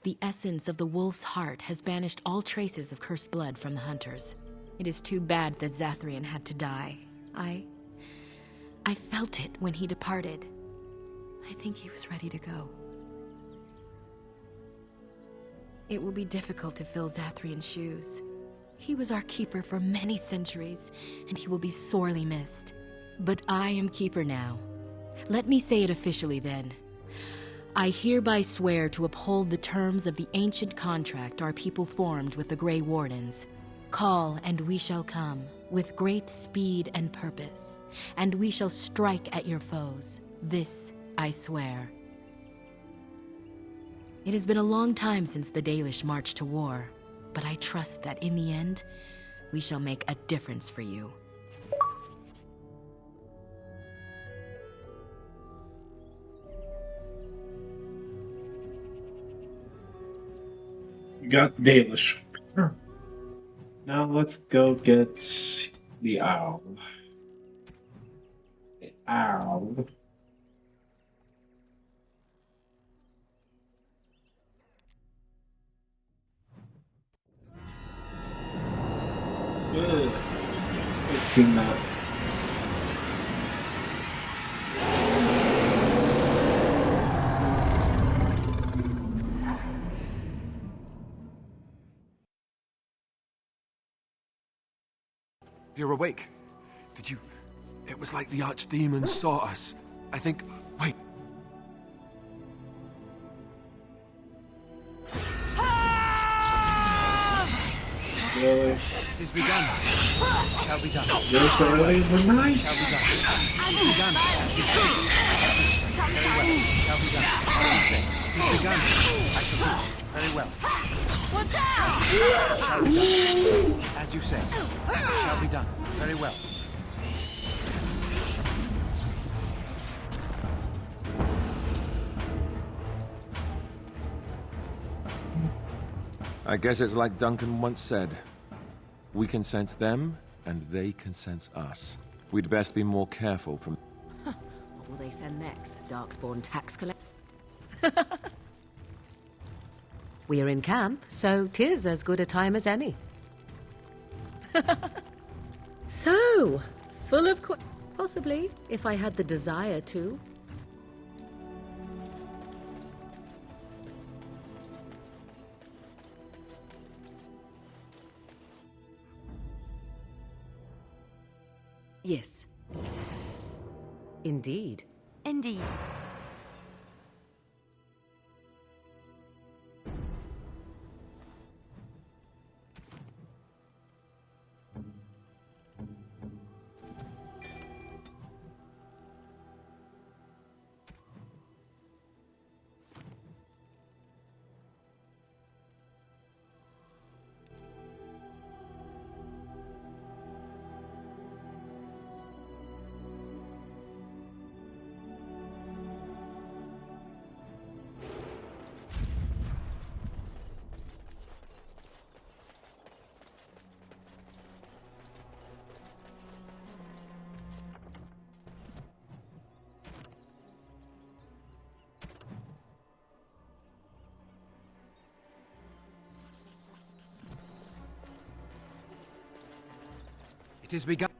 The essence of the wolf's heart has banished all traces of cursed blood from the hunters. It is too bad that Zathrian had to die. I felt it when he departed. I think he was ready to go. It will be difficult to fill Zathrian's shoes. He was our keeper for many centuries, and he will be sorely missed. But I am keeper now. Let me say it officially then. I hereby swear to uphold the terms of the ancient contract our people formed with the Grey Wardens. Call, and we shall come, with great speed and purpose, and we shall strike at your foes. This I swear. It has been a long time since the Dalish marched to war, but I trust that in the end, we shall make a difference for you. We got Dalish. Now let's go get the owl. The owl. Good. I've seen that. You're awake. Did you... It was like the archdemons saw us. I think... Wait. Really? It is begun. Shall be done. Yes, early in the night. Shall be done. It is begun. Very well. Shall be done. It is begun. I shall do it. Very well. Watch out! Shall be done. As you say. Shall be done. Very well. I guess it's like Duncan once said. We can sense them, and they can sense us. We'd best be more careful from... What will they send next? Darkspawn tax collector? We are in camp, so 'tis as good a time as any. So, full of possibly, if I had the desire to. Yes. Indeed. Indeed. It has begun.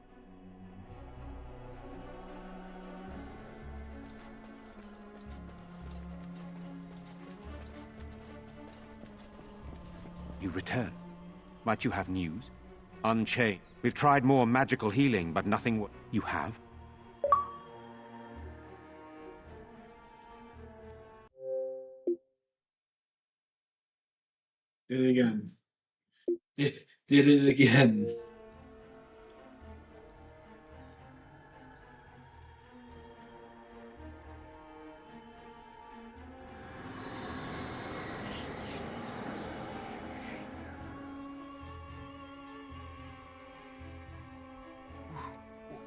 You return. Might you have news? Unchained. We've tried more magical healing, but nothing. You have? Did it again. Did it again.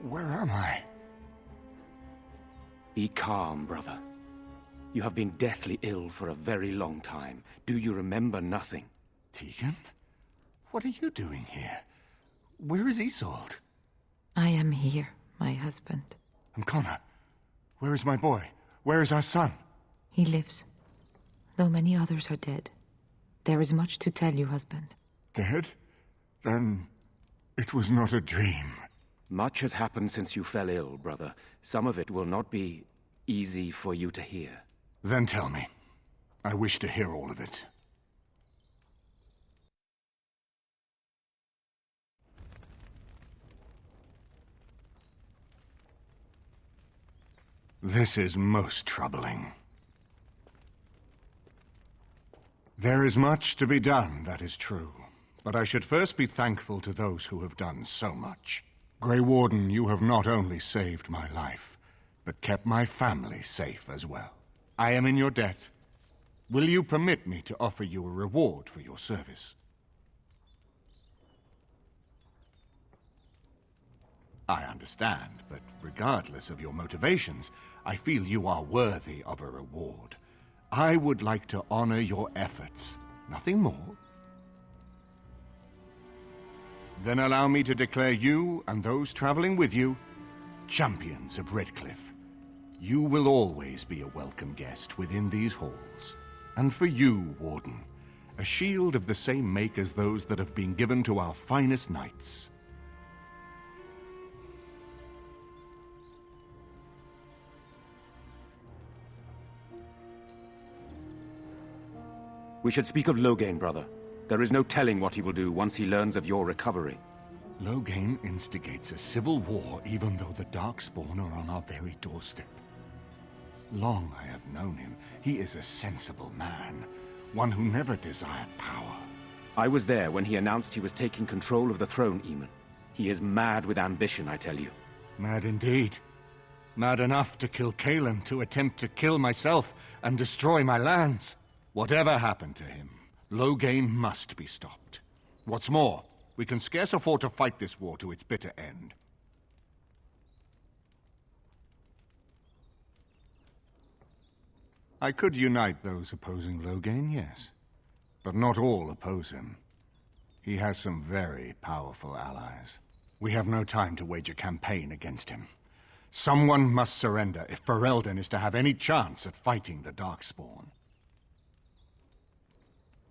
Where am I? Be calm, brother. You have been deathly ill for a very long time. Do you remember nothing? Tegan? What are you doing here? Where is Isolde? I am here, my husband. And Connor? Where is my boy? Where is our son? He lives, though many others are dead. There is much to tell you, husband. Dead? Then it was not a dream. Much has happened since you fell ill, brother. Some of it will not be easy for you to hear. Then tell me. I wish to hear all of it. This is most troubling. There is much to be done, that is true. But I should first be thankful to those who have done so much. Grey Warden, you have not only saved my life, but kept my family safe as well. I am in your debt. Will you permit me to offer you a reward for your service? I understand, but regardless of your motivations, I feel you are worthy of a reward. I would like to honor your efforts, nothing more. Then allow me to declare you and those traveling with you champions of Redcliffe. You will always be a welcome guest within these halls. And for you, Warden, a shield of the same make as those that have been given to our finest knights. We should speak of Loghain, brother. There is no telling what he will do once he learns of your recovery. Loghain instigates a civil war even though the Darkspawn are on our very doorstep. Long I have known him. He is a sensible man, one who never desired power. I was there when he announced he was taking control of the throne, Eamon. He is mad with ambition, I tell you. Mad indeed. Mad enough to kill Cailan, to attempt to kill myself and destroy my lands. Whatever happened to him, Loghain must be stopped. What's more, we can scarce afford to fight this war to its bitter end. I could unite those opposing Loghain, yes. But not all oppose him. He has some very powerful allies. We have no time to wage a campaign against him. Someone must surrender if Ferelden is to have any chance at fighting the Darkspawn.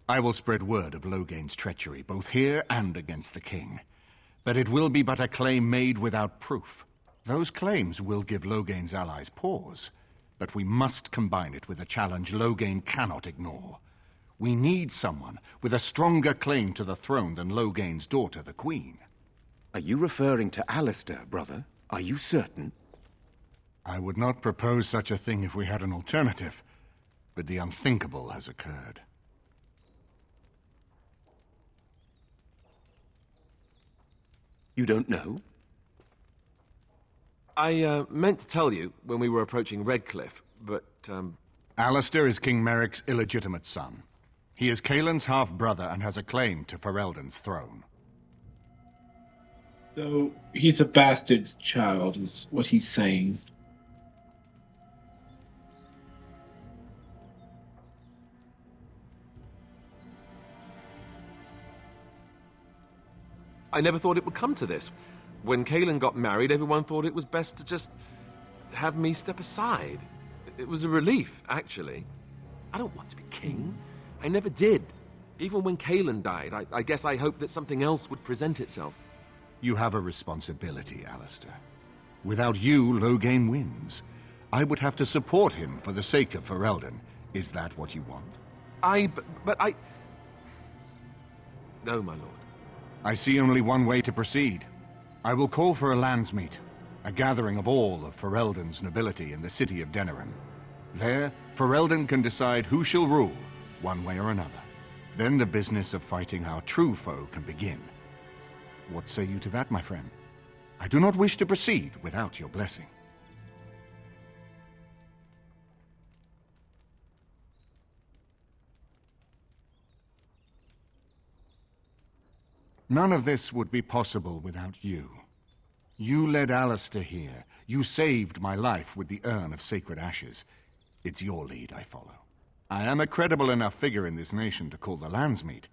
I will spread word of Loghain's treachery, both here and against the king. But it will be but a claim made without proof. Those claims will give Loghain's allies pause, but we must combine it with a challenge Loghain cannot ignore. We need someone with a stronger claim to the throne than Loghain's daughter, the Queen. Are you referring to Alistair, brother? Are you certain? I would not propose such a thing if we had an alternative, but the unthinkable has occurred. You don't know? I meant to tell you when we were approaching Redcliffe, but, Alistair is King Merrick's illegitimate son. He is Kaelin's half-brother and has a claim to Ferelden's throne. So he's a bastard child, is what he's saying. I never thought it would come to this. When Kaelin got married, everyone thought it was best to just have me step aside. It was a relief, actually. I don't want to be king. I never did. Even when Kaelin died, I guess I hoped that something else would present itself. You have a responsibility, Alistair. Without you, Loghain wins. I would have to support him for the sake of Ferelden. Is that what you want? But I... No, my lord. I see only one way to proceed. I will call for a landsmeet, a gathering of all of Ferelden's nobility in the city of Denerim. There, Ferelden can decide who shall rule, one way or another. Then the business of fighting our true foe can begin. What say you to that, my friend? I do not wish to proceed without your blessing. None of this would be possible without you. You led Alistair here. You saved my life with the urn of sacred ashes. It's your lead I follow. I am a credible enough figure in this nation to call the landsmeet,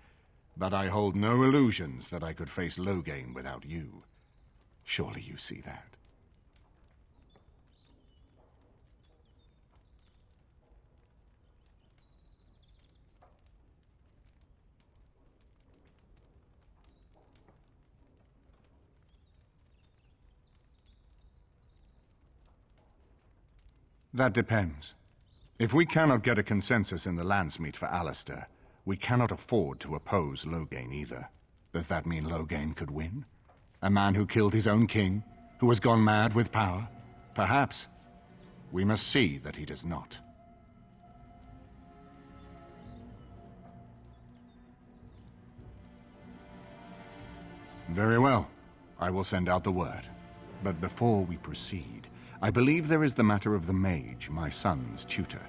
but I hold no illusions that I could face Loghain without you. Surely you see that. That depends. If we cannot get a consensus in the landsmeet for Alistair, we cannot afford to oppose Loghain either. Does that mean Loghain could win? A man who killed his own king, who has gone mad with power? Perhaps. We must see that he does not. Very well. I will send out the word. But before we proceed, I believe there is the matter of the mage, my son's tutor.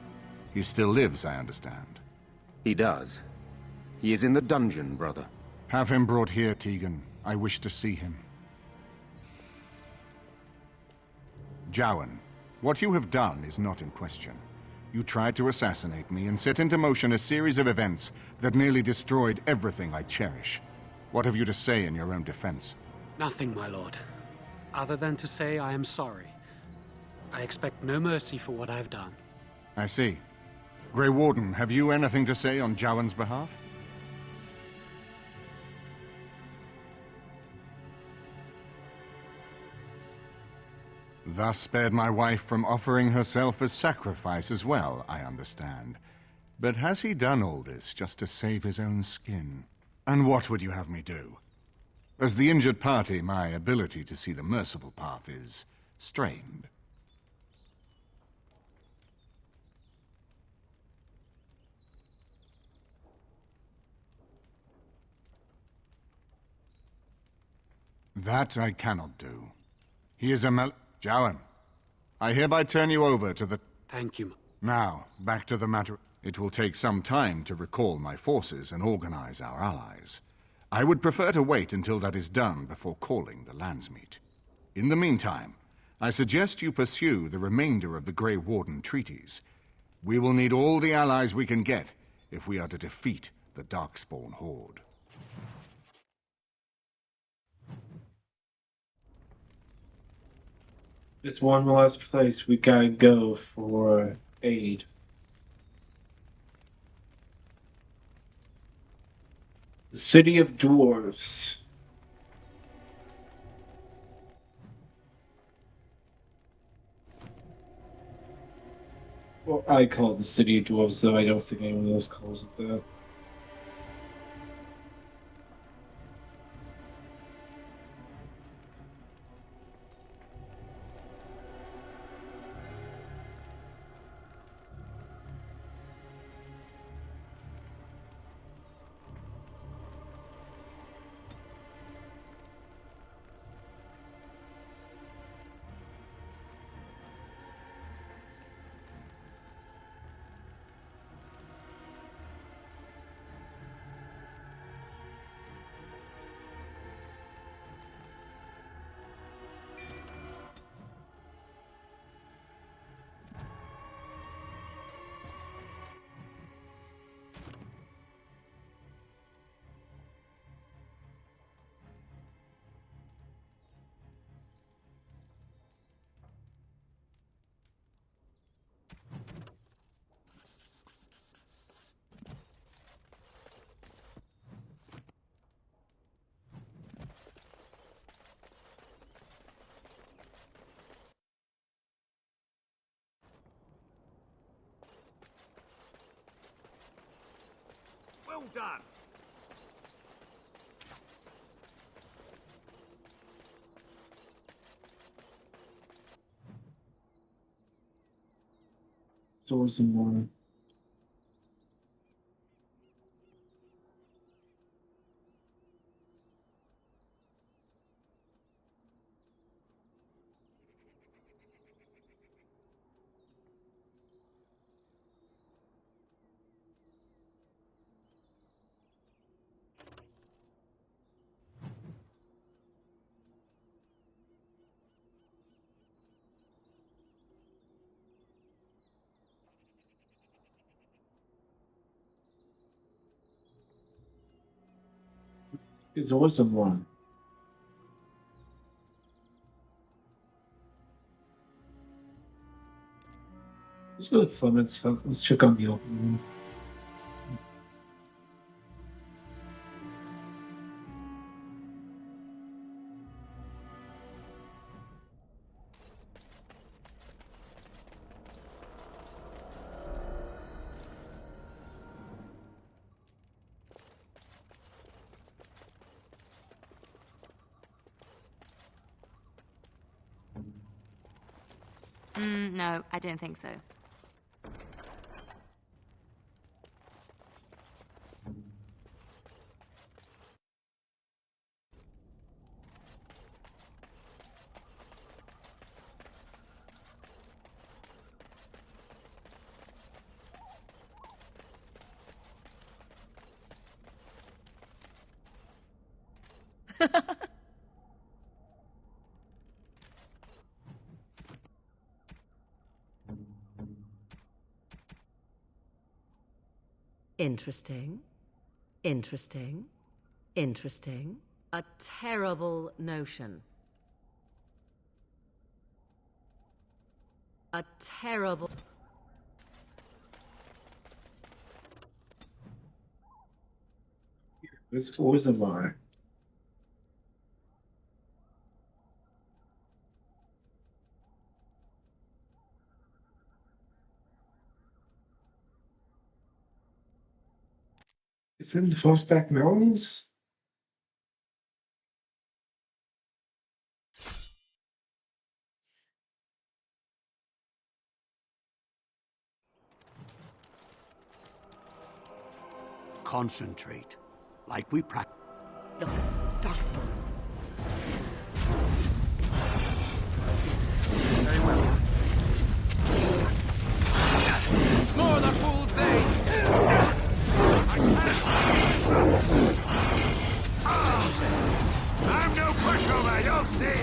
He still lives, I understand. He does. He is in the dungeon, brother. Have him brought here, Tegan. I wish to see him. Jowan, what you have done is not in question. You tried to assassinate me and set into motion a series of events that nearly destroyed everything I cherish. What have you to say in your own defense? Nothing, my lord. Other than to say I am sorry. I expect no mercy for what I've done. I see. Grey Warden, have you anything to say on Jowan's behalf? Thus spared my wife from offering herself as sacrifice as well, I understand. But has he done all this just to save his own skin? And what would you have me do? As the injured party, my ability to see the merciful path is strained. That I cannot do. He is a Jowan, I hereby turn you over to the... Thank you. Now, back to the matter. It will take some time to recall my forces and organize our allies. I would prefer to wait until that is done before calling the landsmeet. In the meantime, I suggest you pursue the remainder of the Grey Warden treaties. We will need all the allies we can get if we are to defeat the Darkspawn Horde. There's one last place we gotta go for aid. The City of Dwarves. Well, I call it the City of Dwarves, though I don't think anyone else calls it that. Well done. Swords and more. It's awesome one. Let's go to Flement's house. Let's check on the open room. No, I don't think so. Interesting. Interesting. Interesting. A terrible notion. A terrible... This was a lie. It's in the Frostback Mountains? Concentrate. Like we practice. Look, Darkspawn. Very well. More the fools they! I'm no pushover, you'll see!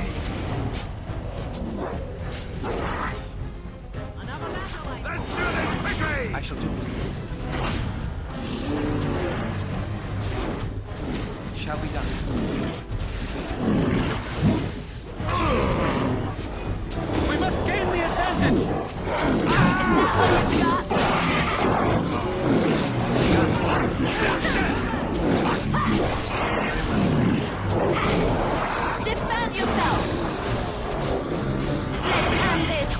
Let's do this quickly! I shall do it. It shall be done. We must gain the advantage! Defend yourself! Let's end this!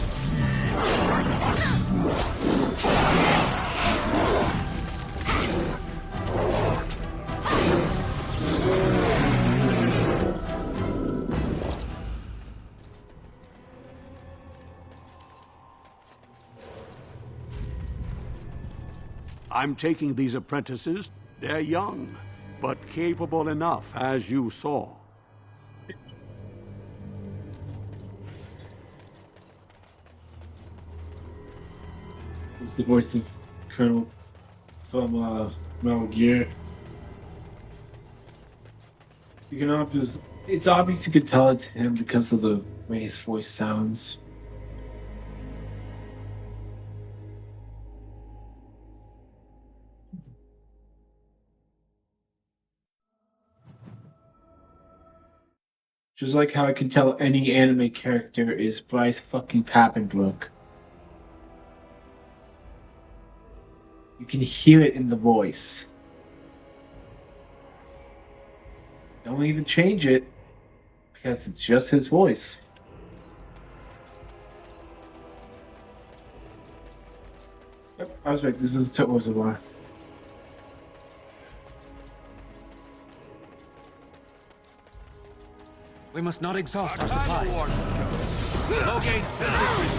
I'm taking these apprentices. They're young, but capable enough, as you saw. It's the voice of Colonel from Metal Gear. You can obvious. It's obvious you could tell it's him because of the way his voice sounds. Just like how I can tell any anime character is Bryce fucking Papenbrook. You can hear it in the voice. Don't even change it, because it's just his voice. Yep, I was right. This is Toozawar. We must not exhaust our supplies. Loghain sends his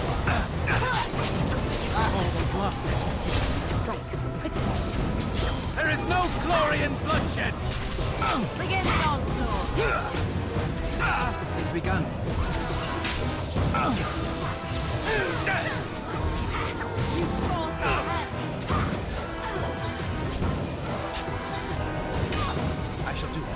response. There is no glory in bloodshed. Begin the onslaught. It has begun. I shall do it.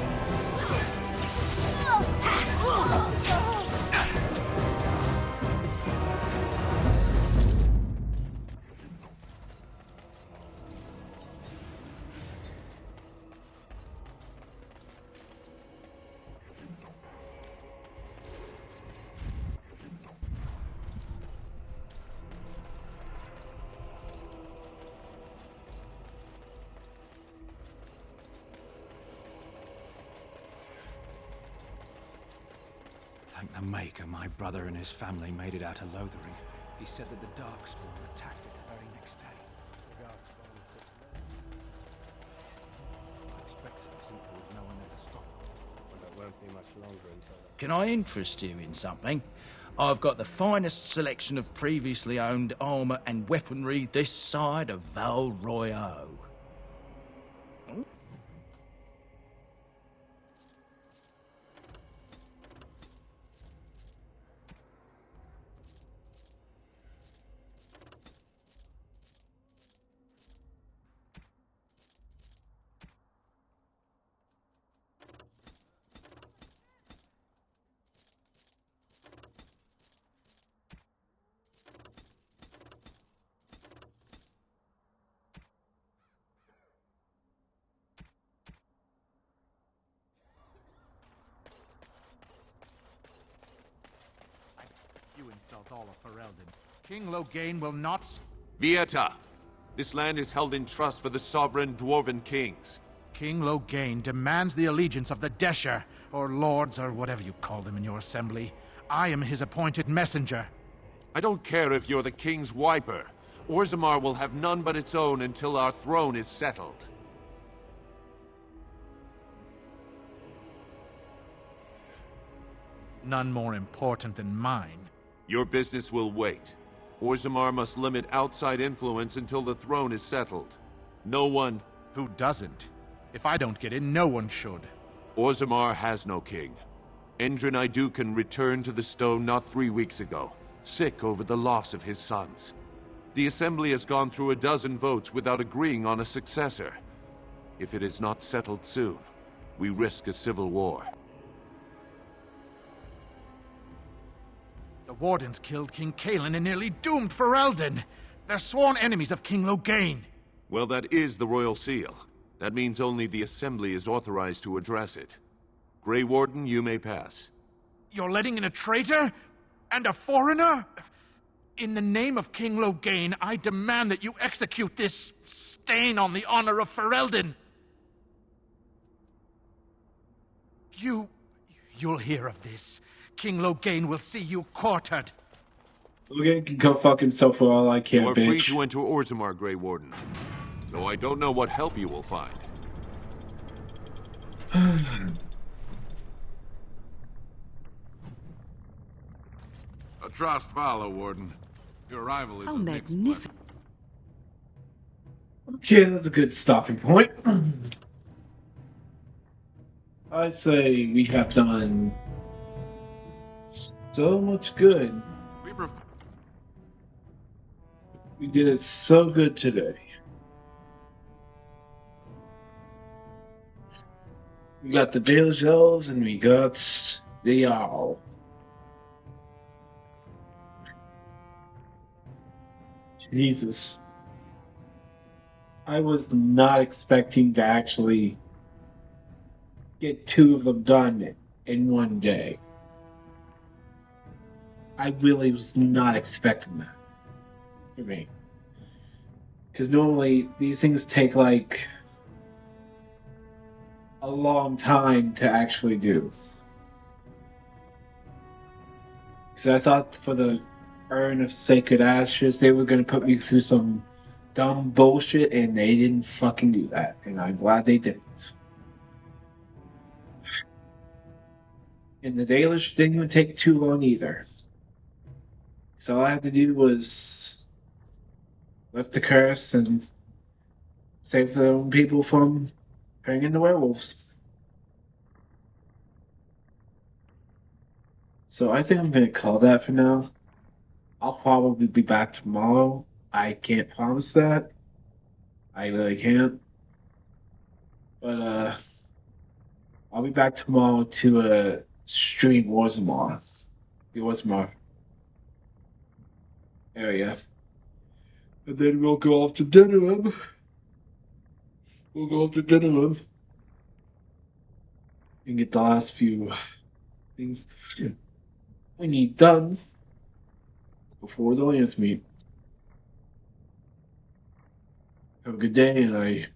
Thank the Maker, my brother and his family made it out of Lothering. He said that the Darkspawn attacked it the very next day. I expect some people would know when they'd stop. Well, there won't be much longer until... Can I interest you in something? I've got the finest selection of previously owned armour and weaponry this side of Val Royeaux. You insult all of Ferelden. King Loghain will not... Vieta, this land is held in trust for the sovereign dwarven kings. King Loghain demands the allegiance of the Desher, or lords, or whatever you call them in your assembly. I am his appointed messenger. I don't care if you're the king's wiper. Orzammar will have none but its own until our throne is settled. None more important than mine. Your business will wait. Orzammar must limit outside influence until the throne is settled. No one... Who doesn't? If I don't get in, no one should. Orzammar has no king. Endrin Idukan returned to the stone not 3 weeks ago, sick over the loss of his sons. The Assembly has gone through a dozen votes without agreeing on a successor. If it is not settled soon, we risk a civil war. The Wardens killed King Cailan and nearly doomed Ferelden. They're sworn enemies of King Loghain. Well, that is the Royal Seal. That means only the Assembly is authorized to address it. Grey Warden, you may pass. You're letting in a traitor? And a foreigner? In the name of King Loghain, I demand that you execute this stain on the honor of Ferelden. You'll hear of this. King Loghain will see you quartered. Loghain can go fuck himself for all I care, You are bitch. free to enter Orzammar, Grey Warden. Though I don't know what help you will find. Trust Vala, Warden. Your arrival is How a mixed magnificent. Okay, that's a good stopping point. I say we have done so much good. We did it so good today. We got the Dalish Elves and we got the Owl. Jesus. I was not expecting to actually get 2 of them done in one day. I really was not expecting that for me. Because normally these things take like a long time to actually do. Because I thought for the Urn of Sacred Ashes, they were going to put me through some dumb bullshit, and they didn't fucking do that. And I'm glad they didn't. And the Dalish didn't even take too long either. So all I had to do was lift the curse and save their own people from turning into werewolves. So I think I'm gonna call that for now. I'll probably be back tomorrow. I can't promise that. I really can't. But I'll be back tomorrow to stream Orzammar. The Orzammar area. And then we'll go off to Denerim. We'll go off to Denerim and get the last few things we need done before the Lance meet. Have a good day, and I